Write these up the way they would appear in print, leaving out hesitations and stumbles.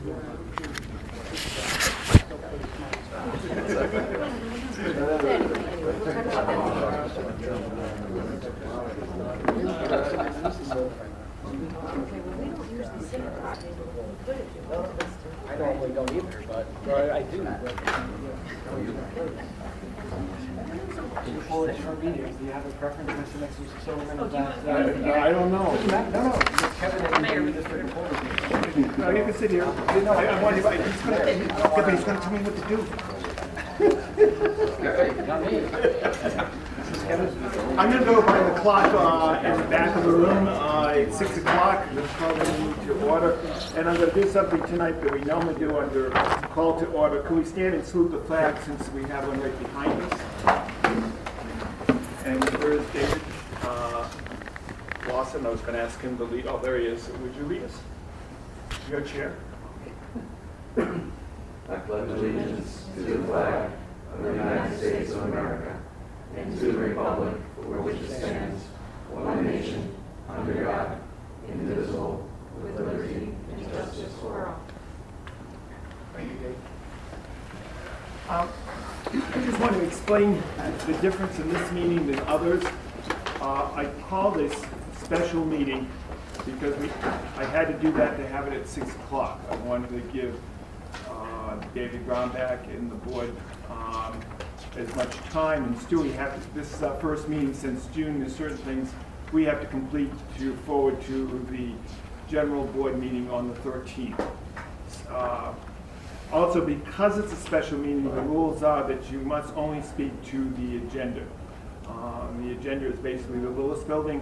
I normally don't either, but I do. Before different meetings, do you have a preference, Mr. Nixon, I don't know. No. Kevin and the district reporter. No, you can sit here. No, I want you. He's going to tell me what to do. Not me. I'm going to go by the clock in the back of the room. It's 6 o'clock. We'll probably to order. And I'm going to do something tonight that we normally do under call to order. Can we stand and salute the flag since we have one right behind us? And where is David Lawson? I was going to ask him to lead. Oh, there he is. Would you lead us? Your chair. I pledge allegiance to the flag of the United States of America and to the republic for which it stands, one nation, under God, indivisible, with liberty and justice for all. Thank you, Dave. I just want to explain the difference in this meeting than others. I call this special meeting because I had to do that to have it at 6 o'clock. I wanted to give David Gromback and the board as much time. And Stu, this is our first meeting since June. There's certain things we have to complete to forward to the general board meeting on the 13th. Also, because it's a special meeting, the rules are that you must only speak to the agenda. The agenda is basically the Willis building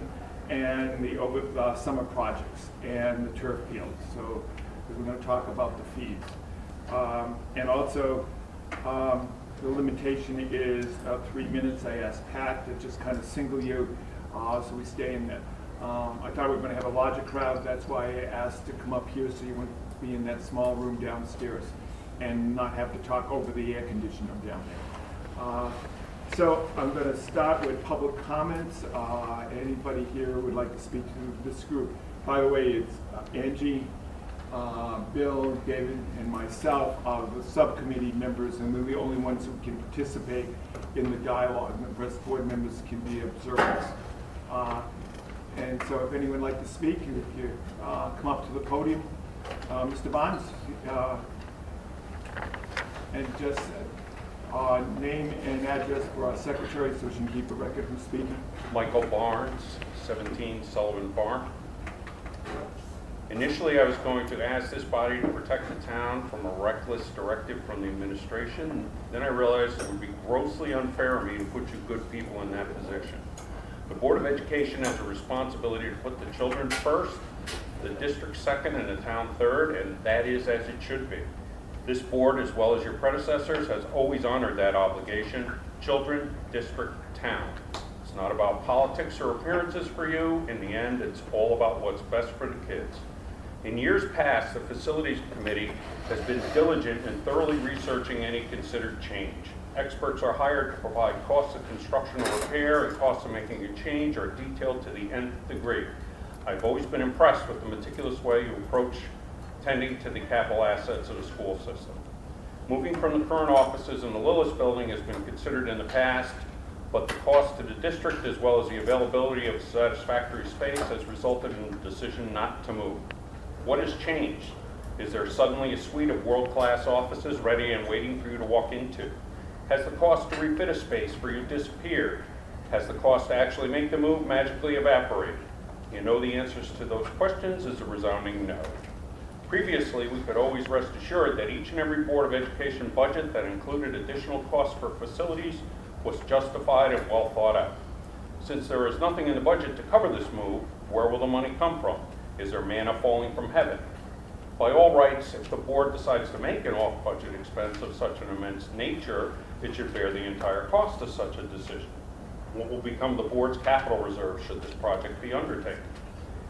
and the summer projects and the turf field. So we're going to talk about the fees. And also, the limitation is 3 minutes. I asked Pat to just kind of single you, so we stay in that. I thought we were going to have a larger crowd. That's why I asked to come up here so you wouldn't be in that small room downstairs and not have to talk over the air conditioner down there. So I'm going to start with public comments. Anybody here would like to speak to this group? By the way, it's Angie, Bill, David, and myself are the subcommittee members, and we're the only ones who can participate in the dialogue. And the rest board members can be observers. And so if anyone would like to speak, if you come up to the podium. Mr. Bonds, and just name and address for our secretary so she can keep a record who's speaking. Michael Barnes, 17 Sullivan Farm. Initially, I was going to ask this body to protect the town from a reckless directive from the administration. Then I realized it would be grossly unfair of me to put you good people in that position. The Board of Education has a responsibility to put the children first, the district second, and the town third, and that is as it should be. This board, as well as your predecessors, has always honored that obligation. Children, district, town. It's not about politics or appearances for you. In the end, it's all about what's best for the kids. In years past, the Facilities Committee has been diligent in thoroughly researching any considered change. Experts are hired to provide costs of construction or repair and costs of making a change are detailed to the nth degree. I've always been impressed with the meticulous way you approach tending to the capital assets of the school system. Moving from the current offices in the Lillis building has been considered in the past, but the cost to the district as well as the availability of satisfactory space has resulted in the decision not to move. What has changed? Is there suddenly a suite of world-class offices ready and waiting for you to walk into? Has the cost to refit a space for you disappeared? Has the cost to actually make the move magically evaporated? You know the answers to those questions is a resounding no. Previously, we could always rest assured that each and every Board of Education budget that included additional costs for facilities was justified and well thought out. Since there is nothing in the budget to cover this move, where will the money come from? Is there manna falling from heaven? By all rights, if the board decides to make an off-budget expense of such an immense nature, it should bear the entire cost of such a decision. What will become the board's capital reserve should this project be undertaken?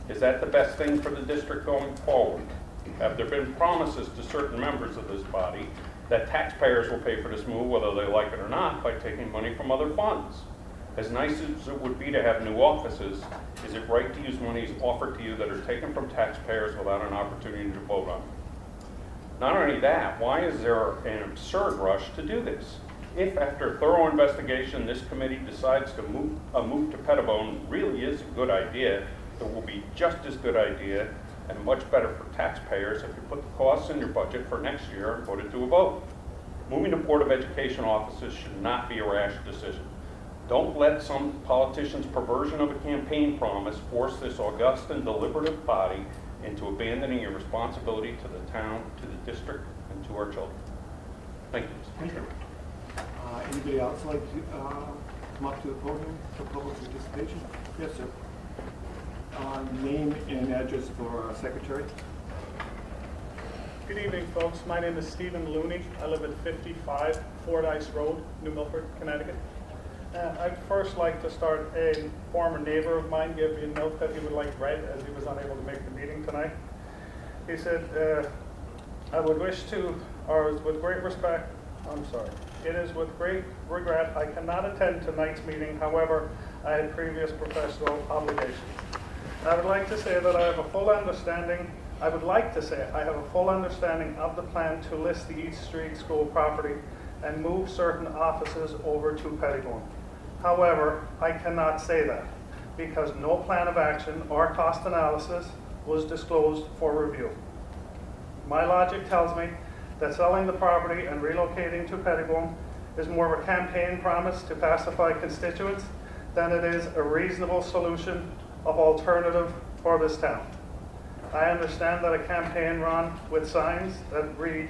Is that the best thing for the district going forward? Have there been promises to certain members of this body that taxpayers will pay for this move whether they like it or not by taking money from other funds? As nice as it would be to have new offices, is it right to use monies offered to you that are taken from taxpayers without an opportunity to vote on them? Not only that, why is there an absurd rush to do this? If after thorough investigation this committee decides to move to Pettibone really is a good idea, it will be just as good idea and much better for taxpayers if you put the costs in your budget for next year and put it to a vote. Moving to Board of Education offices should not be a rash decision. Don't let some politician's perversion of a campaign promise force this august and deliberative body into abandoning your responsibility to the town, to the district, and to our children. Thank you. Thank you. Anybody else like to come up to the podium for public participation? Yes, sir. Name and address for secretary. Good evening, folks. My name is Stephen Looney. I live at 55 Fordyce Road, New Milford, Connecticut. I'd first like to start. A former neighbor of mine gave me a note that he would like read as he was unable to make the meeting tonight. He said, I would wish to, or with great respect, I'm sorry. It is with great regret I cannot attend tonight's meeting. However, I had previous professional obligations. I would like to say that I have a full understanding, I have a full understanding of the plan to list the East Street School property and move certain offices over to Pettibone. However, I cannot say that because no plan of action or cost analysis was disclosed for review. My logic tells me that selling the property and relocating to Pettibone is more of a campaign promise to pacify constituents than it is a reasonable solution of alternative for this town. I understand that a campaign run with signs that read,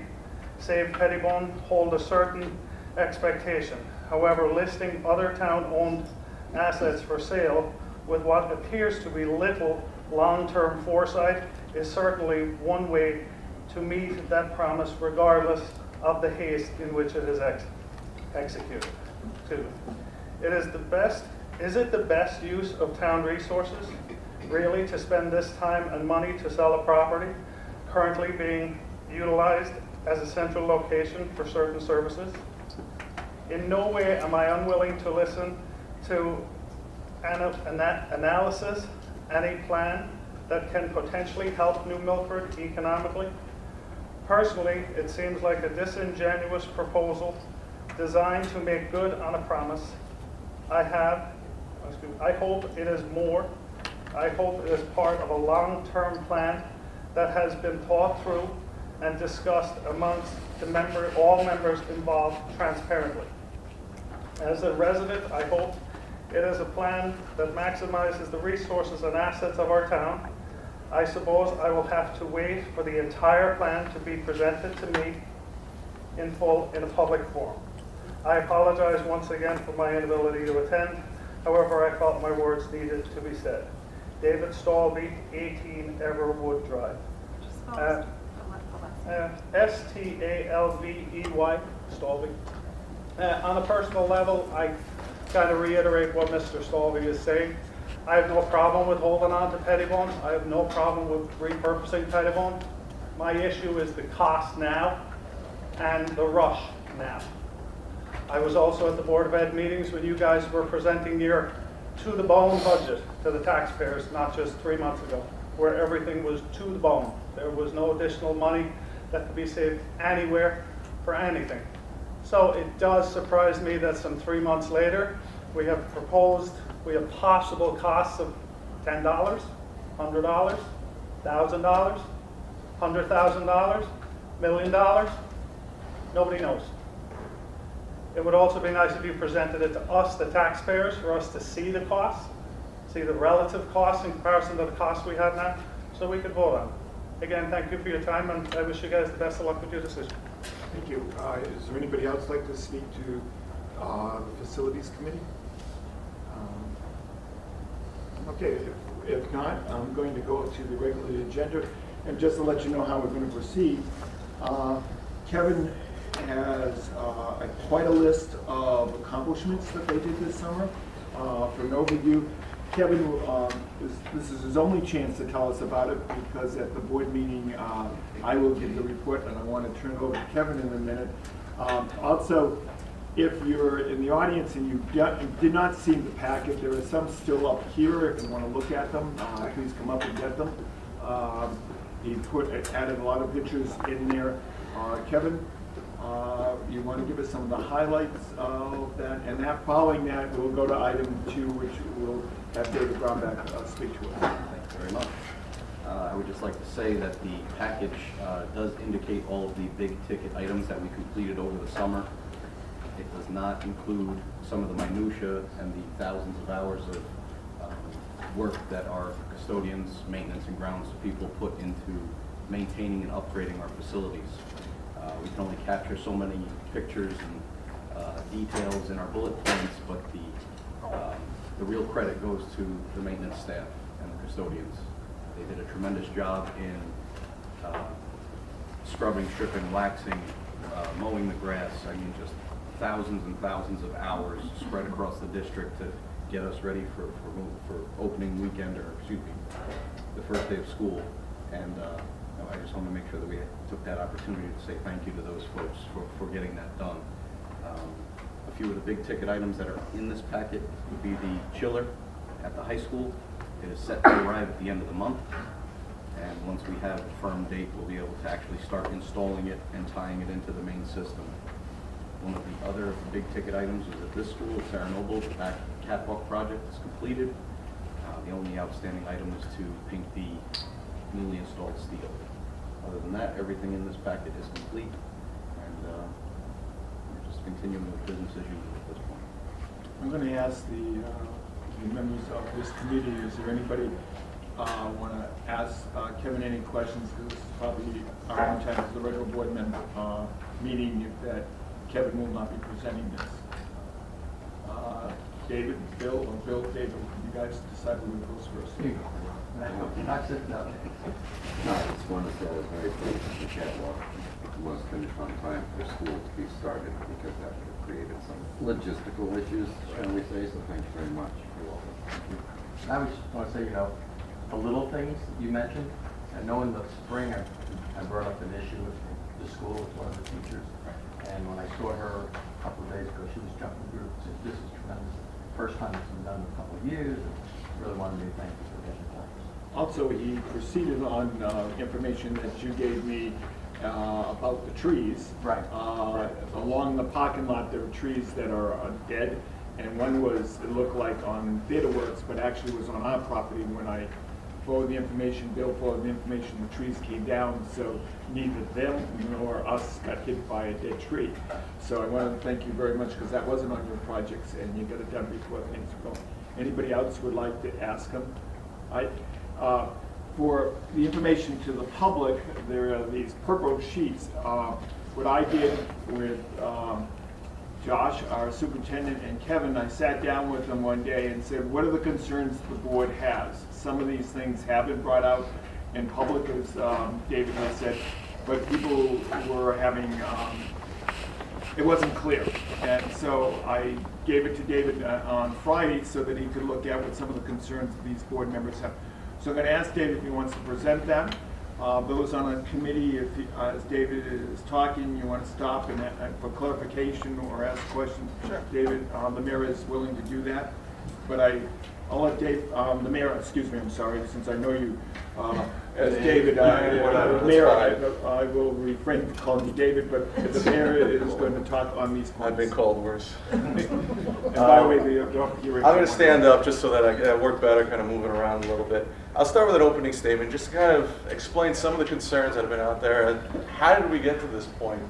"Save Pettibone," hold a certain expectation. However, listing other town-owned assets for sale with what appears to be little long-term foresight is certainly one way to meet that promise regardless of the haste in which it is executed. Is it the best use of town resources, really, to spend this time and money to sell a property currently being utilized as a central location for certain services? In no way am I unwilling to listen to analysis, any plan that can potentially help New Milford economically. Personally, it seems like a disingenuous proposal designed to make good on a promise. I hope it is more. I hope it is part of a long-term plan that has been thought through and discussed amongst all members involved transparently. As a resident, I hope it is a plan that maximizes the resources and assets of our town. I suppose I will have to wait for the entire plan to be presented to me in full in a public forum. I apologize once again for my inability to attend. However, I felt my words needed to be said. David Stalvey, 18 Everwood Drive. S-T-A-L-V-E-Y, Stalvey. On a personal level, I kind of reiterate what Mr. Stalvey is saying. I have no problem with holding on to Pettibone. I have no problem with repurposing Pettibone. My issue is the cost now and the rush now. I was also at the Board of Ed meetings when you guys were presenting your to-the-bone budget to the taxpayers, not just 3 months ago, where everything was to the bone. There was no additional money that could be saved anywhere for anything. So it does surprise me that some 3 months later, we have possible costs of $10, $100, $1,000, $100,000, $1 million. Nobody knows. It would also be nice if you presented it to us, the taxpayers, for us to see the costs, see the relative costs in comparison to the costs we have now, so we could vote on it. Again, thank you for your time, and I wish you guys the best of luck with your decision. Thank you. Is there anybody else like to speak to the Facilities Committee? Okay, if not, I'm going to go to the regular agenda, and just to let you know how we're going to proceed, Kevin has quite a list of accomplishments that they did this summer. For an overview, Kevin, this is his only chance to tell us about it, because at the board meeting, I will give the report, and I want to turn it over to Kevin in a minute. Also, if you're in the audience and you did not see the packet, there are some still up here. If you want to look at them, please come up and get them. He added a lot of pictures in there. Kevin, you want to give us some of the highlights of that? And following that, we'll go to item 2, which will have David Brownback speak to us. Thank you very much. I would just like to say that the package does indicate all of the big ticket items that we completed over the summer. It does not include some of the minutia and the thousands of hours of work that our custodians, maintenance, and grounds people put into maintaining and upgrading our facilities. We can only capture so many pictures and details in our bullet points, but the real credit goes to the maintenance staff and the custodians. They did a tremendous job in scrubbing, stripping, waxing, mowing the grass. I mean, just thousands and thousands of hours spread across the district to get us ready for opening weekend, or excuse me, the first day of school. And I just want to make sure that we took that opportunity to say thank you to those folks for getting that done. A few of the big ticket items that are in this packet would be the chiller at the high school. It is set to arrive at the end of the month, and once we have a firm date, we'll be able to actually start installing it and tying it into the main system. One of the other big ticket items is at this school, Sarah Noble, the back catwalk project is completed. The only outstanding item is to paint the newly installed steel. Other than that, everything in this packet is complete, and we're just continuing with business as usual at this point. I'm going to ask the members of this committee, is there anybody want to ask Kevin any questions? Because this is probably our own time as the regular board member meeting that Kevin will not be presenting this. David, Bill, or Bill, David, you guys decide who goes first. You're not sitting down. No, I just want to say I was very pleased with the catwalk. It was finished on time for school to be started, because that would have created some logistical issues, shall we say, so thanks very much. You're welcome. I just want to say, the little things you mentioned. I know in the spring I brought up an issue with the school with one of the teachers, and when I saw her a couple of days ago, she was jumping through and said, "This is tremendous. First time it's been done in a couple of years." And really wanted me to thank you for getting it done. Also, he proceeded on information that you gave me about the trees. Right. Along the parking lot, there are trees that are dead, and one was, it looked like on Theater Works, but actually was on our property. When I forwarded the information, Bill forwarded the information, the trees came down, so neither them nor us got hit by a dead tree. So I wanted to thank you very much, because that wasn't on your projects, and you got it done before things were going. Anybody else would like to ask him? For the information to the public, there are these purple sheets. What I did with Josh, our superintendent, and Kevin, I sat down with them one day and said, what are the concerns the board has? Some of these things have been brought out in public, as David has said, but people were having, it wasn't clear. And so I gave it to David on Friday so that he could look at what some of the concerns that these board members have. So I'm going to ask David if he wants to present them. Those on a committee, if as David is talking, you want to stop and for clarification or ask questions. Sure. David, the mayor is willing to do that. But I'll let Dave, the mayor, excuse me, I'm sorry, since I know you as David, the mayor, I will refrain from calling you David, but the mayor is going to talk on these points. I've been called worse. And by the way, I'm going to stand up just so that I work better, kind of moving around a little bit. I'll start with an opening statement, just to kind of explain some of the concerns that have been out there and how did we get to this point.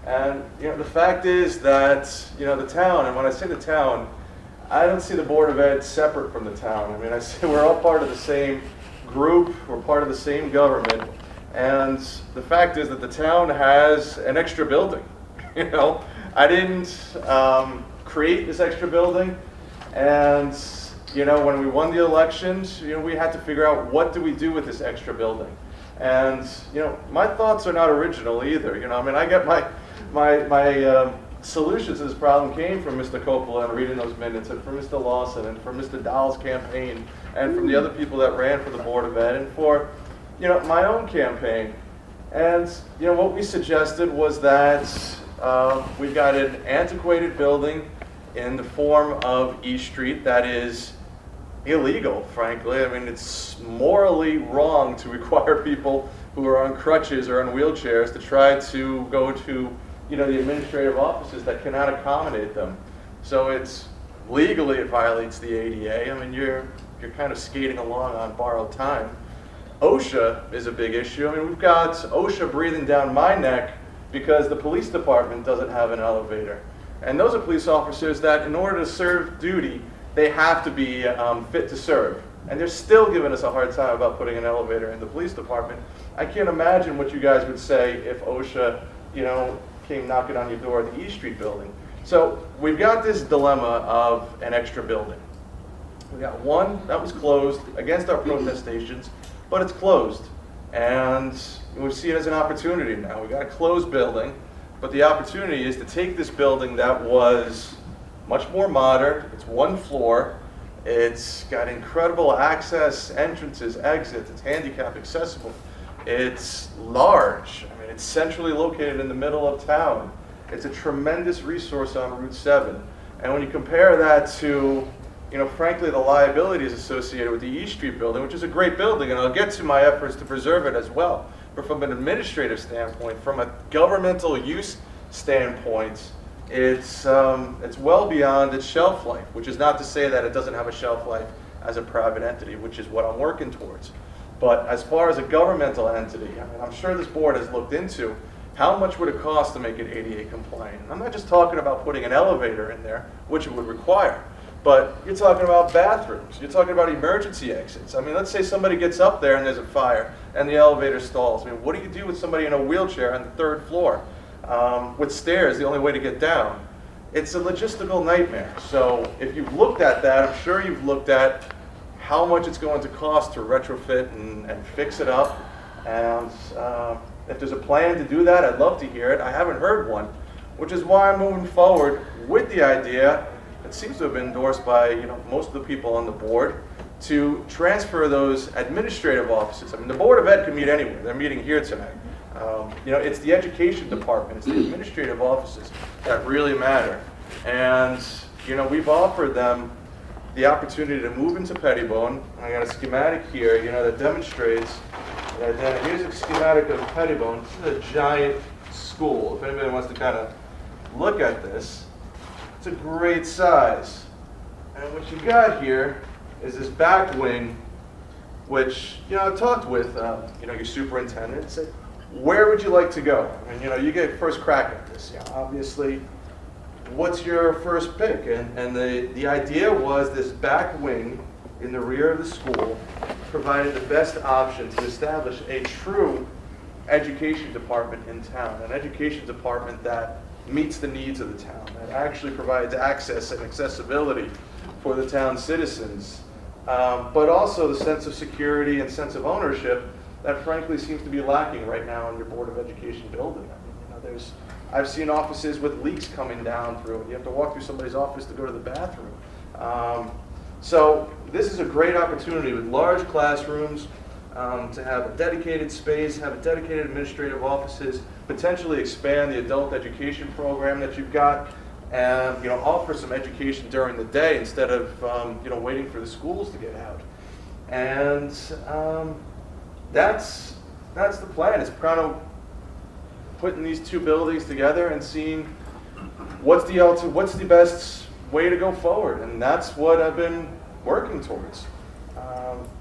And the fact is that the town, and when I say the town, I don't see the Board of Ed separate from the town. I mean, I say we're all part of the same group, we're part of the same government, and the fact is that the town has an extra building. I didn't create this extra building, and when we won the elections, we had to figure out what do we do with this extra building. And my thoughts are not original either. I mean, I get my solutions to this problem came from Mr. Coppola and reading those minutes, and from Mr. Lawson, and from Mr. Dahl's campaign, and from the other people that ran for the Board of Ed, and for my own campaign. And what we suggested was that we've got an antiquated building in the form of East Street that is illegal, frankly. I mean, it's morally wrong to require people who are on crutches or on wheelchairs to try to go to, the administrative offices that cannot accommodate them. So it's legally, it violates the ADA. I mean, you're kind of skating along on borrowed time. OSHA is a big issue. I mean, we've got OSHA breathing down my neck because the police department doesn't have an elevator. And those are police officers that, in order to serve duty, they have to be fit to serve. And they're still giving us a hard time about putting an elevator in the police department. I can't imagine what you guys would say if OSHA, came knocking on your door at the East Street building. So we've got this dilemma of an extra building. We got one that was closed against our protestations, but it's closed. And we see it as an opportunity now. We've got a closed building, but the opportunity is to take this building that was much more modern. It's one floor. It's got incredible access, entrances, exits. It's handicap accessible. It's large. I mean, it's centrally located in the middle of town. It's a tremendous resource on Route 7. And when you compare that to, frankly, the liabilities associated with the East Street building, which is a great building, and I'll get to my efforts to preserve it as well. But from an administrative standpoint, from a governmental use standpoint, it's well beyond its shelf life, which is not to say that it doesn't have a shelf life as a private entity, which is what I'm working towards. But as far as a governmental entity, I mean, I'm sure this board has looked into how much would it cost to make it ADA compliant. I'm not just talking about putting an elevator in there, which it would require, but you're talking about bathrooms, you're talking about emergency exits. I mean, let's say somebody gets up there and there's a fire and the elevator stalls. I mean, what do you do with somebody in a wheelchair on the 3rd floor? With stairs, the only way to get down. It's a logistical nightmare. So if you've looked at that, I'm sure you've looked at how much it's going to cost to retrofit and fix it up. And if there's a plan to do that, I'd love to hear it. I haven't heard one, which is why I'm moving forward with the idea, it seems to have been endorsed by most of the people on the board, to transfer those administrative offices. I mean, the Board of Ed can meet anywhere. They're meeting here tonight. It's the education department, it's the administrative offices that really matter. And, we've offered them the opportunity to move into Pettibone. I got a schematic here, that demonstrates that. Here's a schematic of Pettibone. This is a giant school. If anybody wants to kind of look at this, it's a great size. And what you got here is this back wing, which, I talked with, your superintendent and said, where would you like to go? I mean, you get first crack at this. Obviously, what's your first pick? And the idea was this back wing in the rear of the school provided the best option to establish a true education department in town, an education department that meets the needs of the town, that actually provides access and accessibility for the town's citizens, but also the sense of security and sense of ownership that frankly seems to be lacking right now in your Board of Education building. I mean, I've seen offices with leaks coming down through it. You have to walk through somebody's office to go to the bathroom. So this is a great opportunity with large classrooms to have a dedicated space, have a dedicated administrative offices, potentially expand the adult education program that you've got, and offer some education during the day instead of waiting for the schools to get out. And that's the plan. It's kind of putting these two buildings together and seeing what's the best way to go forward, and that's what I've been working towards.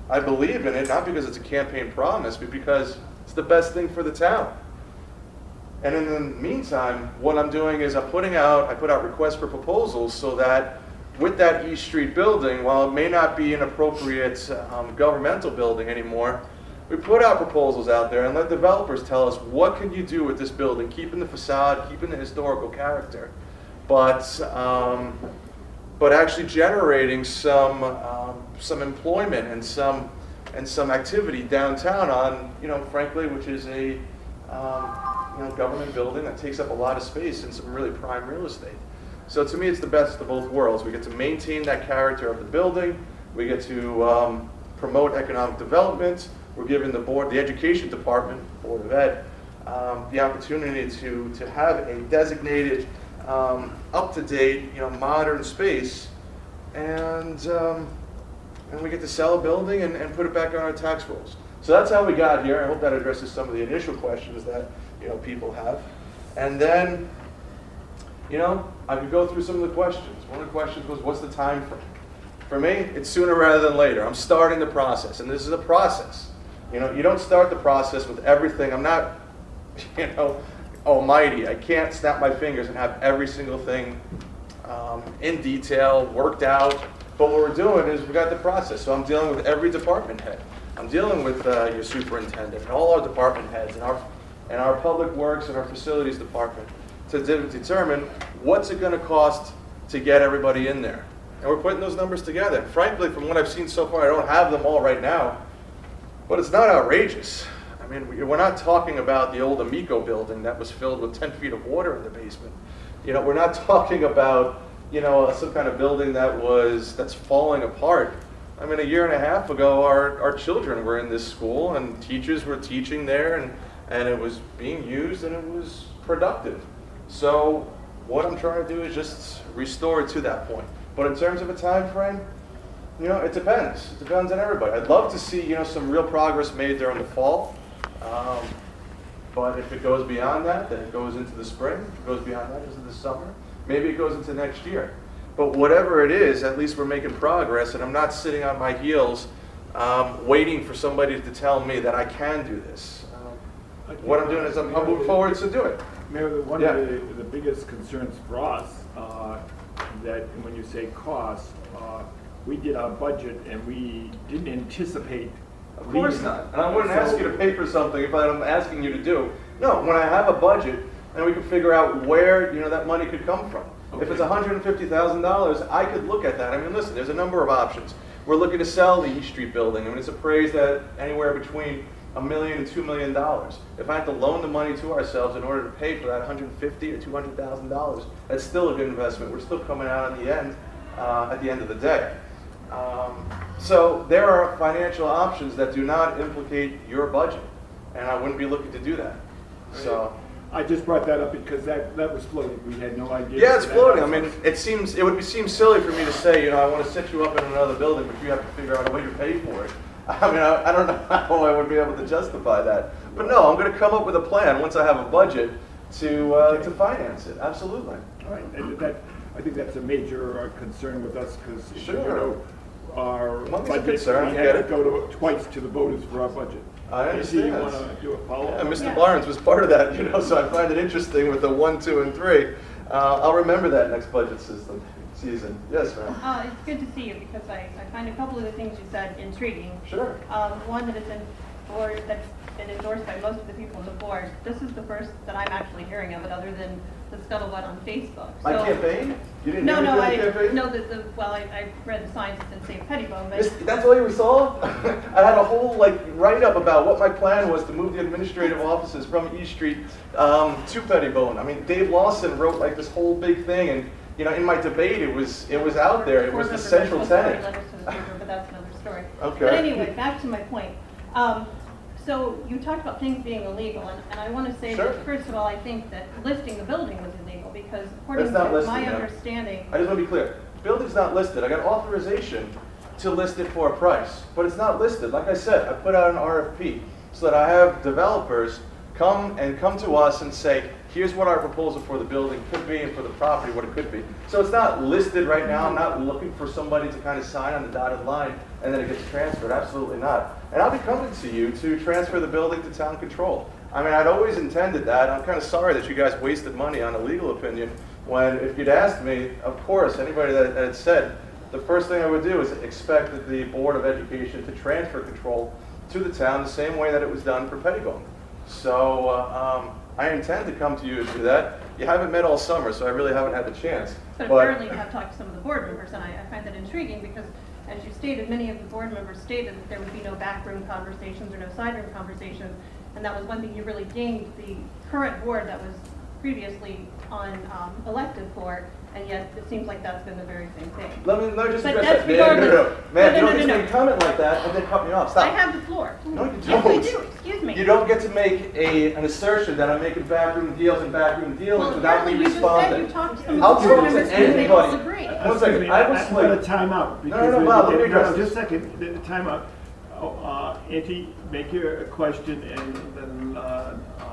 I believe in it, not because it's a campaign promise, but because it's the best thing for the town. And in the meantime, what I'm doing is I put out requests for proposals so that with that East Street building, while it may not be an appropriate governmental building anymore, we put out proposals out there and let developers tell us what can you do with this building, keeping the facade, keeping the historical character, but actually generating some employment and some activity downtown on, frankly, which is a government building that takes up a lot of space and some really prime real estate. So to me, it's the best of both worlds. We get to maintain that character of the building. We get to promote economic development. We're giving the education department, Board of Ed, the opportunity to have a designated, up-to-date, modern space, and we get to sell a building and put it back on our tax rolls. So that's how we got here. I hope that addresses some of the initial questions that people have. And then, I could go through some of the questions. One of the questions was, what's the time frame? For me, it's sooner rather than later. I'm starting the process, and this is a process. You don't start the process with everything. I'm not, almighty. I can't snap my fingers and have every single thing in detail, worked out. But what we're doing is we've got the process. So I'm dealing with every department head. I'm dealing with your superintendent and all our department heads and our public works and our facilities department to determine what's it going to cost to get everybody in there. And we're putting those numbers together. And frankly, from what I've seen so far, I don't have them all right now, but it's not outrageous. I mean, we're not talking about the old Amico building that was filled with 10 feet of water in the basement. We're not talking about, some kind of building that's falling apart. I mean, a year and a half ago, our children were in this school and teachers were teaching there and it was being used and it was productive. So what I'm trying to do is just restore it to that point. But in terms of a time frame, it depends. It depends on everybody. I'd love to see, some real progress made during the fall. But if it goes beyond that, then it goes into the spring. If it goes beyond that, into the summer. Maybe it goes into next year. But whatever it is, at least we're making progress, and I'm not sitting on my heels waiting for somebody to tell me that I can do this. What I'm doing is I'm moving forward to do it. Mayor, one of the biggest concerns for us, that when you say cost, we did our budget and we didn't anticipate. Of course not. And I wouldn't ask you to pay for something if I'm asking you to do. No, when I have a budget and we can figure out where that money could come from. Okay. If it's $150,000, I could look at that. I mean, listen, there's a number of options. We're looking to sell the East Street building. I mean, it's appraised at anywhere between $1 million and $2 million. If I have to loan the money to ourselves in order to pay for that $150,000 or $200,000, that's still a good investment. We're still coming out at the end of the day. So there are financial options that do not implicate your budget, and I wouldn't be looking to do that. So I just brought that up because that was floating. We had no idea. Yeah, it's floating. I mean, it would seem silly for me to say, I want to set you up in another building, but you have to figure out a way to pay for it. I mean, I don't know how I would be able to justify that. But no, I'm going to come up with a plan once I have a budget to finance it. Absolutely. All right. And I think that's a major concern with us because sure. Our budget, concern. we had to go twice to the voters for our budget. I understand. You want to do a follow-up? Yeah, Mr. Barnes was part of that, so I find it interesting with the 1, 2, and 3. I'll remember that next budget season. Yes, ma'am. It's good to see you because I find a couple of the things you said intriguing. Sure. One that's been endorsed by most of the people on the board. This is the first that I'm actually hearing of it, other than the scuttlebutt on Facebook. My campaign? You didn't No, hear the campaign? no. I read the signs that said St. Pettibone, but That's all you saw? I had a whole write-up about what my plan was to move the administrative offices from East Street to Pettibone. I mean, Dave Lawson wrote this whole big thing, and in my debate, it was out there. It was the central tenet. letters to the paper, but that's another story. Okay. But anyway, back to my point. So you talked about things being illegal, and I want to say Sure. that first of all, I think that listing the building was illegal because according It's not to listed, my ma'am. understanding, I just want to be clear. Building's not listed. I got authorization to list it for a price, but it's not listed. Like I said, I put out an RFP so that I have developers come to us and say, here's what our proposal for the building could be and for the property what it could be. So it's not listed right now. I'm not looking for somebody to kind of sign on the dotted line and then it gets transferred. Absolutely not. And I'll be coming to you to transfer the building to town control. I mean, I'd always intended that. I'm kind of sorry that you guys wasted money on a legal opinion when if you'd asked me, of course, anybody that had said, the first thing I would do is expect that the Board of Education to transfer control to the town the same way that it was done for Pettibone. So I intend to come to you and do that. You haven't met all summer, so I really haven't had the chance. but apparently you have talked to some of the board members, and I find that intriguing because, as you stated, many of the board members stated that there would be no backroom conversations or no side room conversations, and that was one thing you really dinged the current board that was previously elected for, and yet it seems like that's been the very same thing. Let me just But address that's that. regardless. Man, No, you no, don't no, get to no. make a comment like that and then cut me off. Stop. I have the floor. No, you Yes, don't. I do. Excuse me. You don't get to make an assertion that I'm making backroom deals and backroom dealings Well, without me apparently you just said responding. you talked to some I'll of the board talk to members and they anybody. disagree. One second. I was I'm going to time out. No, Bob, let me address Just a this. second. Time out. Angie, make your question and then.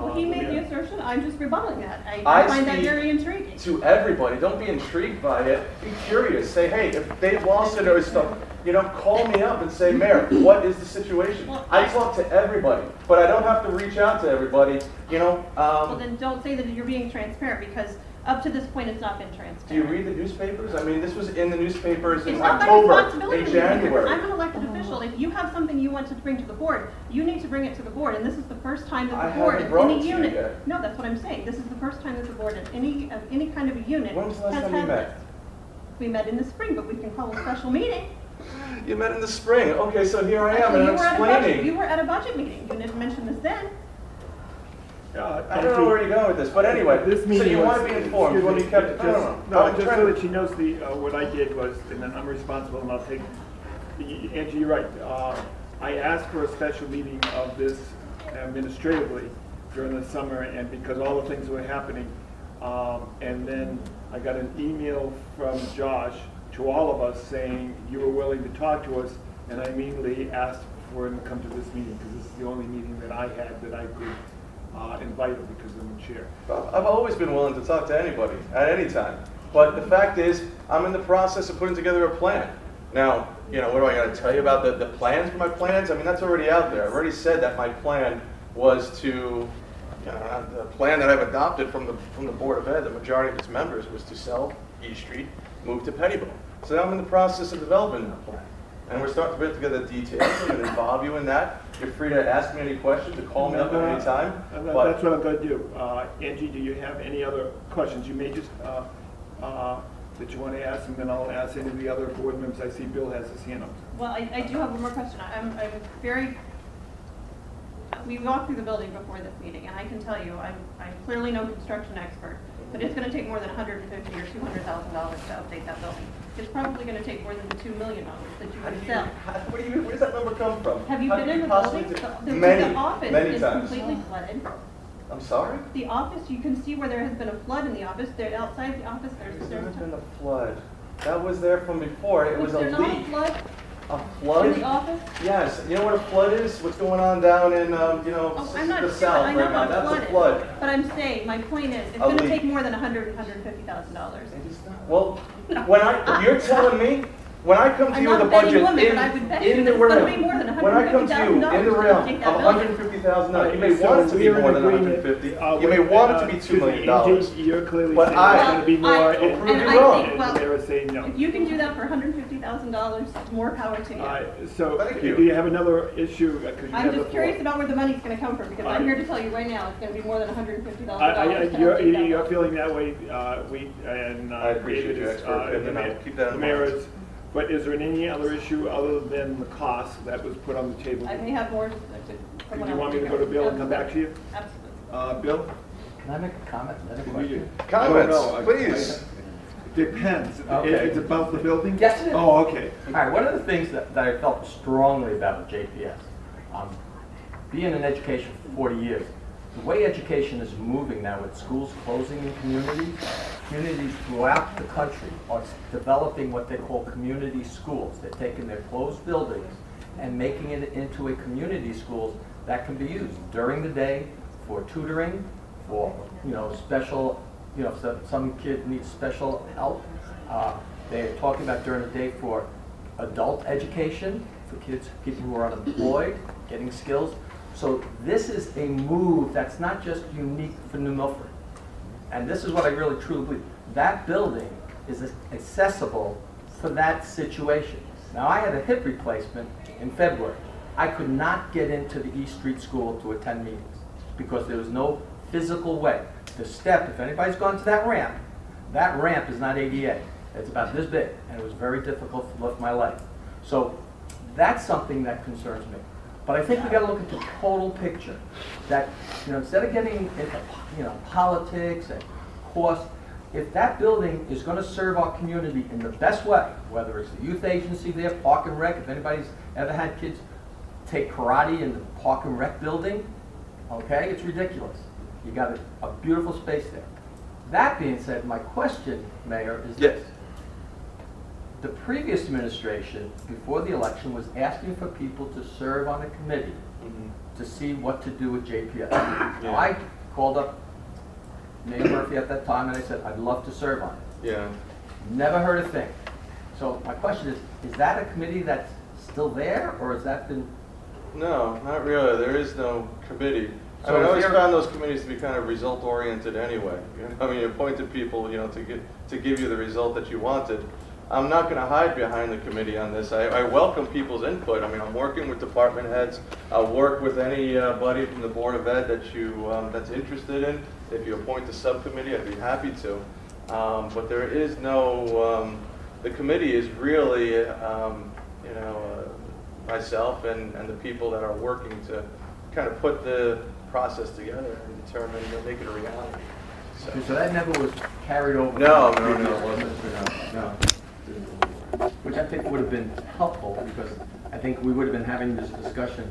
Well, he made the assertion, I'm just rebutting that. I I find that speak very intriguing. To everybody, don't be intrigued by it. Be curious. Say, hey, if Dave Lawson or stuff, you know, call me up and say, Mayor, what is the situation? Well, I talk to everybody, but I don't have to reach out to everybody. You know. Well, then don't say that you're being transparent, because up to this point, it's not been transparent. Do you read the newspapers? I mean, this was in the newspapers in It's not my October, responsibility in to read the papers. January. I'm an elected official. If you have something you want to bring to the board, you need to bring it to the board. And this is the first time that I the board haven't of brought any it to you unit. yet. No, that's what I'm saying. This is the first time that the board of any kind of a unit When was the last has time you had met? this. We met in the spring, but we can call a special meeting. You met in the spring. Okay, so here I am, Actually, and I'm you were at a budget. explaining. You were at a budget meeting. You didn't mention this then. I don't know where you're going with this, but anyway, This so meeting you was, want to be informed. You want to be kept. I don't know. No, I'm just trying so to- that she knows what I did was, and then I'm responsible, and I'll take, Angie, you're right. I asked for a special meeting of this administratively during the summer, and because all the things were happening. And then I got an email from Josh to all of us saying you were willing to talk to us, and I immediately asked for him to come to this meeting, because this is the only meeting that I had that I could invite him because I'm the chair. I've always been willing to talk to anybody at any time. But the fact is, I'm in the process of putting together a plan. Now, you know, what do I got to tell you about the plans for my plans? I mean, that's already out there. I've already said that my plan was to, you know, the plan that I've adopted from the Board of Ed, the majority of its members, was to sell East Street, move to Pettibone. So now I'm in the process of developing that plan. And we're starting to put together details. I'm going to involve you in that. You're free to ask me any questions, to call me up at any time. But That's what I'm going to do. Angie, do you have any other questions? You may just, that you want to ask, and then I'll ask any of the other board members. I see Bill has his hand up. Well, I do have one more question. I'm very, we walked through the building before this meeting, and I can tell you, I'm clearly no construction expert, but it's going to take more than $150,000 or $200,000 to update that building. It's probably going to take more than the $2 million that you would sell. Where does that number come from? Have you How been could in the possibly building? do- The office many is times. completely flooded. I'm sorry? The office, you can see where there has been a flood in the office. There, outside the office, There's there's never been a flood. That was there from before. It was a there not a leak. flood A in flood? the office? Yes. You know what a flood is? What's going on down in, you know, Oh, I'm not the sure. south I right know now? how That's a flooded. flood. But I'm saying, my point is, it's A going to leak. take more than $150,000. It is not. Well, you're telling me, when I come to I'm you with a not betting budget women, but I would bet you in that the it's gonna realm, be more than when I come to you in the $150,000 realm to take of that building. $150,000, you may So want it to be we're in more than agreement, 150. You may want it to be $2 million. Angie, you're clearly But saying I- it's going to be more, Well, and prove you I wrong. think, well, They're saying no. if you can do that for $150,000, more power to you. So, Thank do you. you have another issue? 'Cause you I'm have the just curious floor. about where the money's going to come from, because I'm here to tell you right now, it's going to be more than $150,000. to You're, update that you're building. feeling that way, I appreciate David your is, expert opinion. the I'll keep that in mayor mind. is. But is there any other issue other than the cost that was put on the table? I may have more to. Do you want me to go to Bill and come back to you? Absolutely. Bill? Can I make a comment? Another Can question? you- Comments, Oh, no, please. Depends. Okay. It's about the building? Yes, it is. Oh, okay. All right, one of the things that I felt strongly about with JPS, being in education for 40 years, the way education is moving now with schools closing in communities, communities throughout the country are developing what they call community schools. They're taking their closed buildings and making it into a community schools that can be used during the day for tutoring, for, special, some kid needs special help. They're talking about during the day for adult education, for kids, people who are unemployed, getting skills. So this is a move that's not just unique for New Milford. And this is what I really truly believe. That building is accessible for that situation. Now, I had a hip replacement in February. I could not get into the East Street School to attend meetings because there was no physical way. The step, if anybody's gone to that ramp is not ADA. It's about this big, and it was very difficult to lift my leg. So that's something that concerns me. But I think we got to look at the total picture. That instead of getting into politics and cost, if that building is going to serve our community in the best way, whether it's the youth agency there, Park and Rec, if anybody's ever had kids take karate in the Park and Rec building, okay, it's ridiculous. You got a beautiful space there. That being said, my question, Mayor, is this. The previous administration, before the election, was asking for people to serve on a committee to see what to do with JPS. Now, I called up Mayor Murphy at that time and I said, I'd love to serve on it. Yeah. Never heard a thing. So my question is that a committee that's still there, or has that been? No, not really. There is no committee. So I always if found those committees to be kind of result-oriented anyway. You know, I mean, you appointed people, you know, to give you the result that you wanted. I'm not going to hide behind the committee on this. I welcome people's input. I mean, I'm working with department heads. I'll work with anybody from the Board of Ed that that's interested in. If you appoint a subcommittee, I'd be happy to. But there is no. The committee is really, you know, myself and the people that are working to kind of put the process together and determine, you know, make it a reality. So that never was carried over? No. Which I think would have been helpful, because I think we would have been having this discussion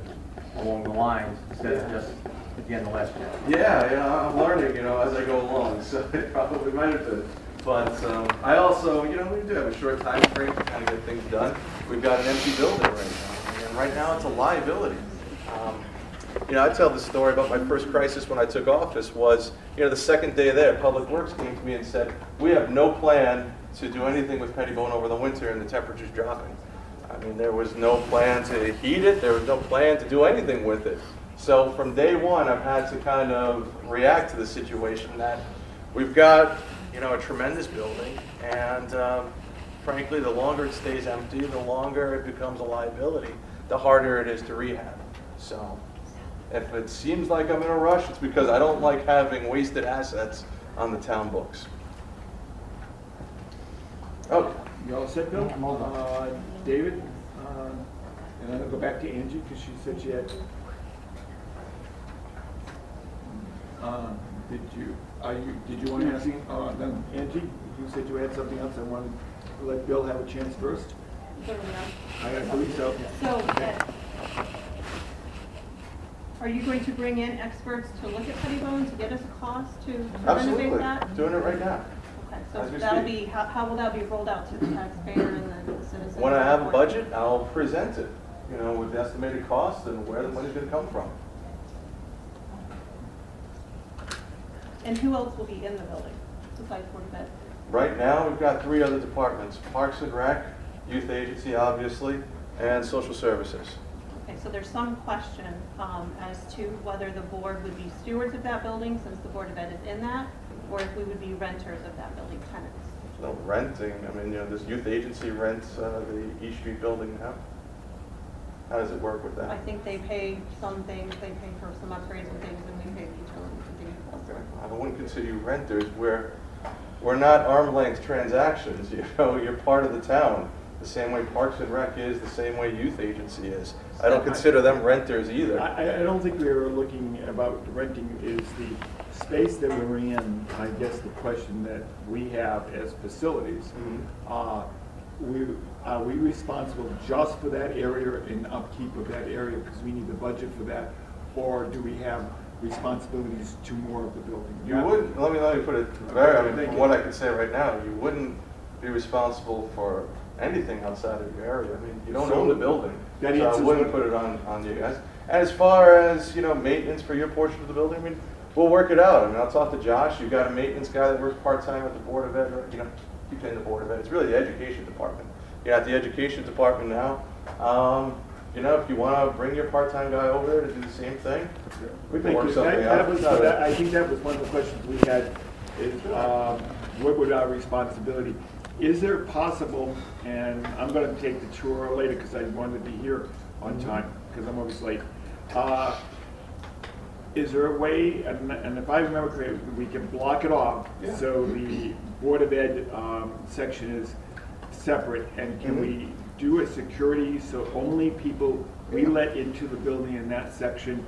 along the lines instead of just at the end of last year. Yeah, I'm learning, you know, as I go along, so it probably might have been. But I also, you know, we do have a short time frame to kind of get things done. We've got an empty building right now, and right now it's a liability. You know, I tell the story about my first crisis when I took office was, you know, the second day there, Public Works came to me and said, we have no plan to do anything with Pettibone over the winter and the temperature's dropping. I mean, there was no plan to heat it, there was no plan to do anything with it. So from day one, I've had to kind of react to the situation that we've got, you know, a tremendous building, and frankly, the longer it stays empty, the longer it becomes a liability, the harder it is to rehab. So if it seems like I'm in a rush, it's because I don't like having wasted assets on the town books. Okay. You all set, Bill? I'm all done. David? And I'm going to go back to Angie because she said she had. Did you want to ask then Angie? You said you had something else. I wanted to let Bill have a chance first. I believe so. So, are you going to bring in experts to look at Pettibone to get us a cost to renovate Absolutely. that? Doing it right now. Okay, As so we that'll speak. be, how will that be rolled out to the taxpayer and then the citizens? When I have a budget, I'll present it, you know, with the estimated costs and where the money's going to come from. And who else will be in the building besides Board of Ed? Right now, we've got 3 other departments: Parks and Rec, Youth Agency, obviously, and Social Services. Okay, so there's some question as to whether the board would be stewards of that building since the Board of Ed is in that, or if we would be renters of that building, tenants. No renting. I mean, you know, this Youth Agency rents the East Street building now. How does it work with I that? think they pay some things, they pay for some upgrades and things, and we pay utilities and things elsewhere. I wouldn't consider you renters. We're not arm's length transactions. You know, you're part of the town. The same way Parks and Rec is, the same way Youth Agency is. I don't consider them renters either. I don't think we were looking about renting is the space that we're in. I guess the question that we have as facilities, are we responsible just for that area and upkeep of that area because we need the budget for that, or do we have responsibilities to more of the building? You wouldn't, let me put it very, I mean, from what I can say right now, you wouldn't be responsible for anything outside of your area. I mean, you don't own the building, so I wouldn't put it on you guys. And as far as, you know, maintenance for your portion of the building, I mean, we'll work it out. I mean, I'll talk to Josh. You've got a maintenance guy that works part-time at the Board of Ed, or, you know, keep saying the Board of Ed. It's really the education department. You're at the education department now. You know, if you want to bring your part-time guy over there to do the same thing, we can work something out. I think that was one of the questions we had, is what would our responsibility? Is there possible, and I'm going to take the tour later because I wanted to be here on time because I'm always late. Is there a way, and if I remember correctly, we can block it off so the Board of Ed section is separate, and can we do a security so only people we let into the building in that section?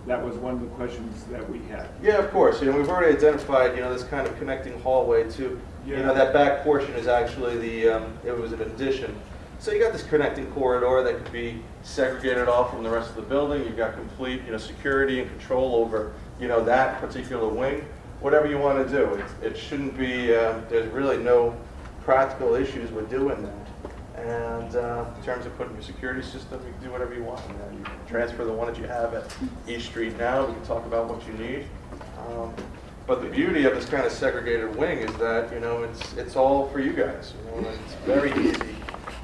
That was one of the questions that we had. Yeah, of course. You know, we've already identified, you know, this kind of connecting hallway to, you know, that back portion is actually the, it was an addition. So you got this connecting corridor that could be segregated off from the rest of the building. You've got complete, you know, security and control over, you know, that particular wing. Whatever you want to do, it shouldn't be. There's really no practical issues with doing that. And in terms of putting your security system, you can do whatever you want. You can transfer the one that you have at East Street now. We can talk about what you need. But the beauty of this kind of segregated wing is that, you know, it's all for you guys. You know, it's very easy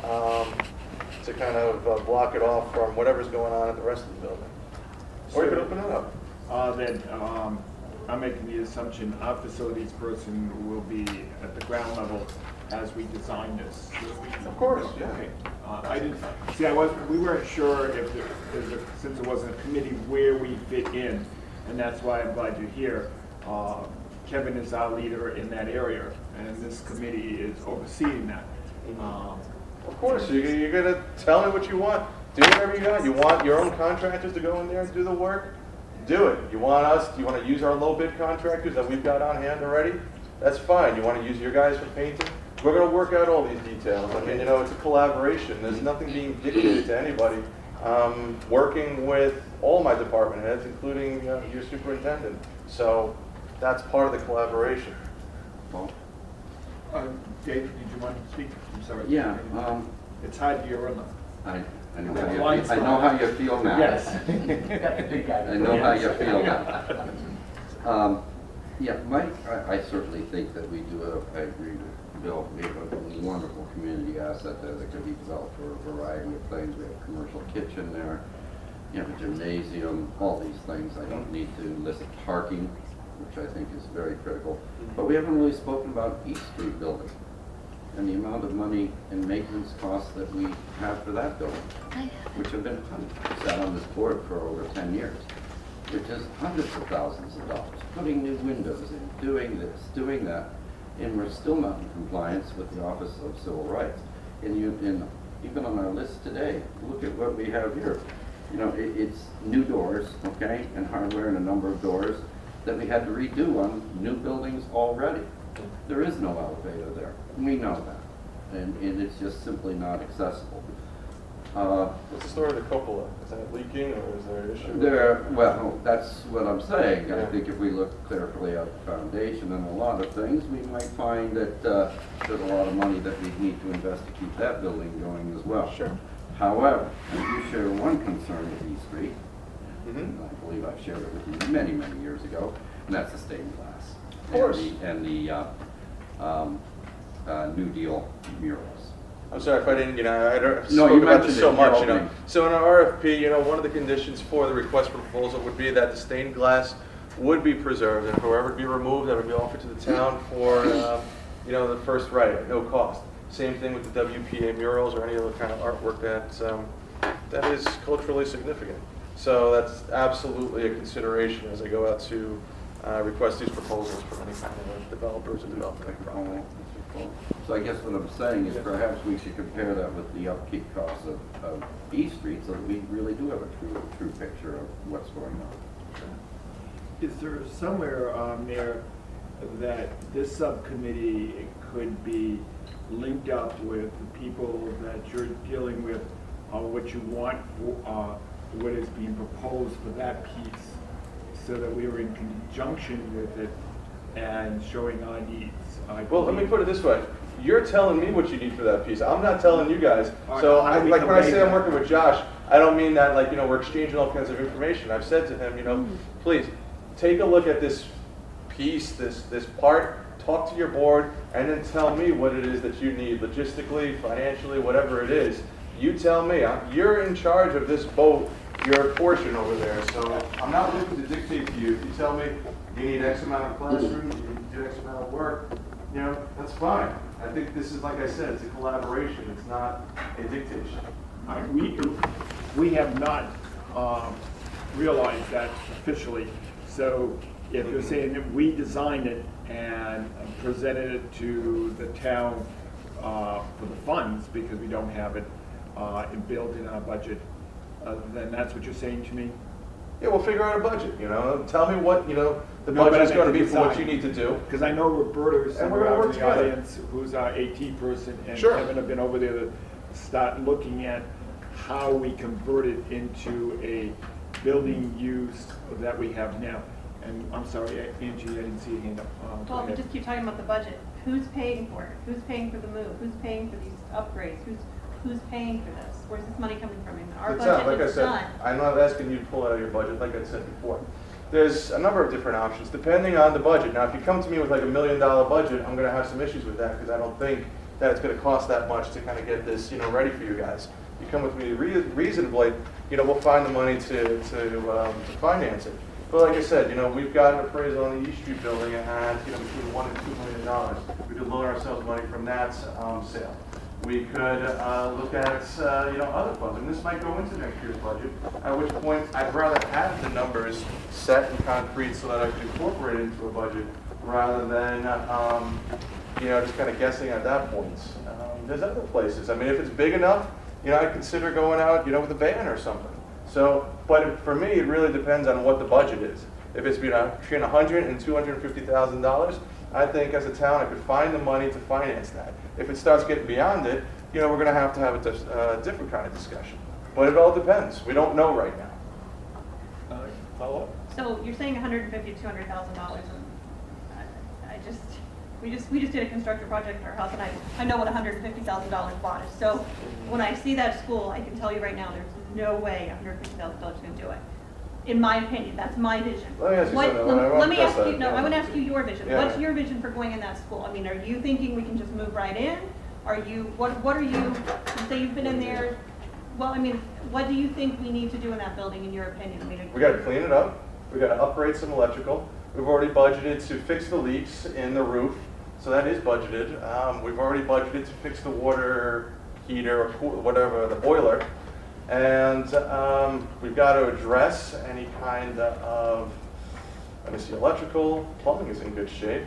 to kind of block it off from whatever's going on at the rest of the building. Or you could open it up. I'm making the assumption our facilities person will be at the ground level as we design this. Of course, yeah. Okay. I didn't see. We weren't sure if since it wasn't a committee where we fit in, and that's why I'm glad you're here. Kevin is our leader in that area, and this committee is overseeing that. Of course, you're gonna tell me what you want. Do whatever you want. You want your own contractors to go in there and do the work? Do it. You want to use our low bid contractors that we've got on hand already? That's fine. You want to use your guys for painting? We're going to work out all these details. I mean, you know, it's a collaboration. There's nothing being dictated to anybody. Working with all my department heads, including your superintendent. So that's part of the collaboration. Well, Dave, did you want to speak? I'm sorry. Yeah. It's hard to hear enough. I know how you feel now. Yes. I know how you feel now. Yeah, Mike, I certainly think that we do I agree with Bill. We have a wonderful community asset there that can be developed for a variety of things. We have a commercial kitchen there, you have a gymnasium, all these things. I don't need to list parking, which I think is very critical. But we haven't really spoken about East Street building and the amount of money and maintenance costs that we have for that building, which have been sat on this board for over 10 years, which is hundreds of thousands of dollars, putting new windows in, doing this, doing that, and we're still not in compliance with the Office of Civil Rights. And even on our list today, look at what we have here. You know, it's new doors, okay, and hardware and a number of doors that we had to redo on new buildings already. There is no elevator there. We know that. And it's just simply not accessible. What's the story of the cupola? Is that leaking, or is there an issue? Well, that's what I'm saying. Yeah. I think if we look carefully at the foundation and a lot of things, we might find that there's a lot of money that we need to invest to keep that building going as well. Sure. However, I do share one concern with East Street, Mm-hmm. and I believe I've shared it with you many, many years ago, and that's the stained glass. Of course. And the New Deal murals. I'm sorry if I didn't, I No, spoke you about this mentioned so it in much, your opening. So in our RFP, one of the conditions for the request for proposal would be that the stained glass would be preserved, and however it be removed, that would be offered to the town for, the first right at no cost. Same thing with the WPA murals or any other kind of artwork that is culturally significant. So that's absolutely a consideration as I go out to request these proposals from any kind of developers or development property. So I guess what I'm saying is perhaps we should compare that with the upkeep costs of East Street so that we really do have a true picture of what's going on. Is there somewhere on there that this subcommittee could be linked up with the people that you're dealing with, what you want, what is being proposed for that piece, so that we were in conjunction with it and showing our needs? Well, let me put it this way. You're telling me what you need for that piece. I'm not telling you guys. All right, So, how do we like when I convey say I'm that? working with Josh, I don't mean that we're exchanging all kinds of information. I've said to him, please take a look at this piece, this part, talk to your board, and then tell me what it is that you need logistically, financially, whatever it is. You tell me. You're in charge of this boat, your portion over there. So I'm not looking to dictate to you. If you tell me you need X amount of classrooms, you need to do X amount of work, that's fine. I think this is, like I said, it's a collaboration. It's not a dictation. We have not realized that officially. So if you're saying that we designed it and presented it to the town for the funds, because we don't have it built in our budget, then that's what you're saying to me? Yeah, we'll figure out a budget, Tell me what, the No, but budget's I going to think be for what design. you need to do. Because I know Roberta's And we're somewhere gonna out work in the together. audience, who's our AT person, and Sure. Kevin have been over there to start looking at how we convert it into a building use that we have now. And I'm sorry, Angie, I didn't see your hand up. Go Well, we ahead. just keep talking about the budget. Who's paying for it? Who's paying for the move? Who's paying for these upgrades? who's paying for this? Where's this money coming from? Our The town, budget like I is said, done. I'm not asking you to pull out of your budget, like I said before. There's a number of different options, depending on the budget. Now, if you come to me with like $1 million budget, I'm gonna have some issues with that, because I don't think that it's gonna cost that much to kind of get this, ready for you guys. You come with me reasonably, we'll find the money to finance it. But like I said, we've got an appraisal on the East Street building at, between $1 and $2 million. We could loan ourselves money from that sale. We could look at, other funds, and this might go into next year's budget, at which point I'd rather have the numbers set in concrete so that I can incorporate it into a budget, rather than, just kind of guessing at that point. There's other places. I mean, if it's big enough, I'd consider going out, with a van or something. So, but for me, it really depends on what the budget is. If it's between $100,000 and $250,000, I think as a town I could find the money to finance that. If it starts getting beyond it, we're going to have a different kind of discussion. But it all depends. We don't know right now. Follow up? So you're saying $150,000 to $200,000, and we just did a construction project in our house, and I know what $150,000 bought is. So when I see that school, I can tell you right now, there's no way $150,000 is going to do it. In my opinion, that's my vision. Let me ask you something. Let me ask you. No, I want to ask you your vision. Yeah. What's your vision for going in that school? I mean, are you thinking we can just move right in? Are you? What are you? You say you've been in there. Well, I mean, what do you think we need to do in that building, in your opinion? I mean, We got to clean it up. We got to upgrade some electrical. We've already budgeted to fix the leaks in the roof, so that is budgeted. We've already budgeted to fix the water heater or whatever, the boiler. And we've got to address any kind of, electrical, plumbing is in good shape.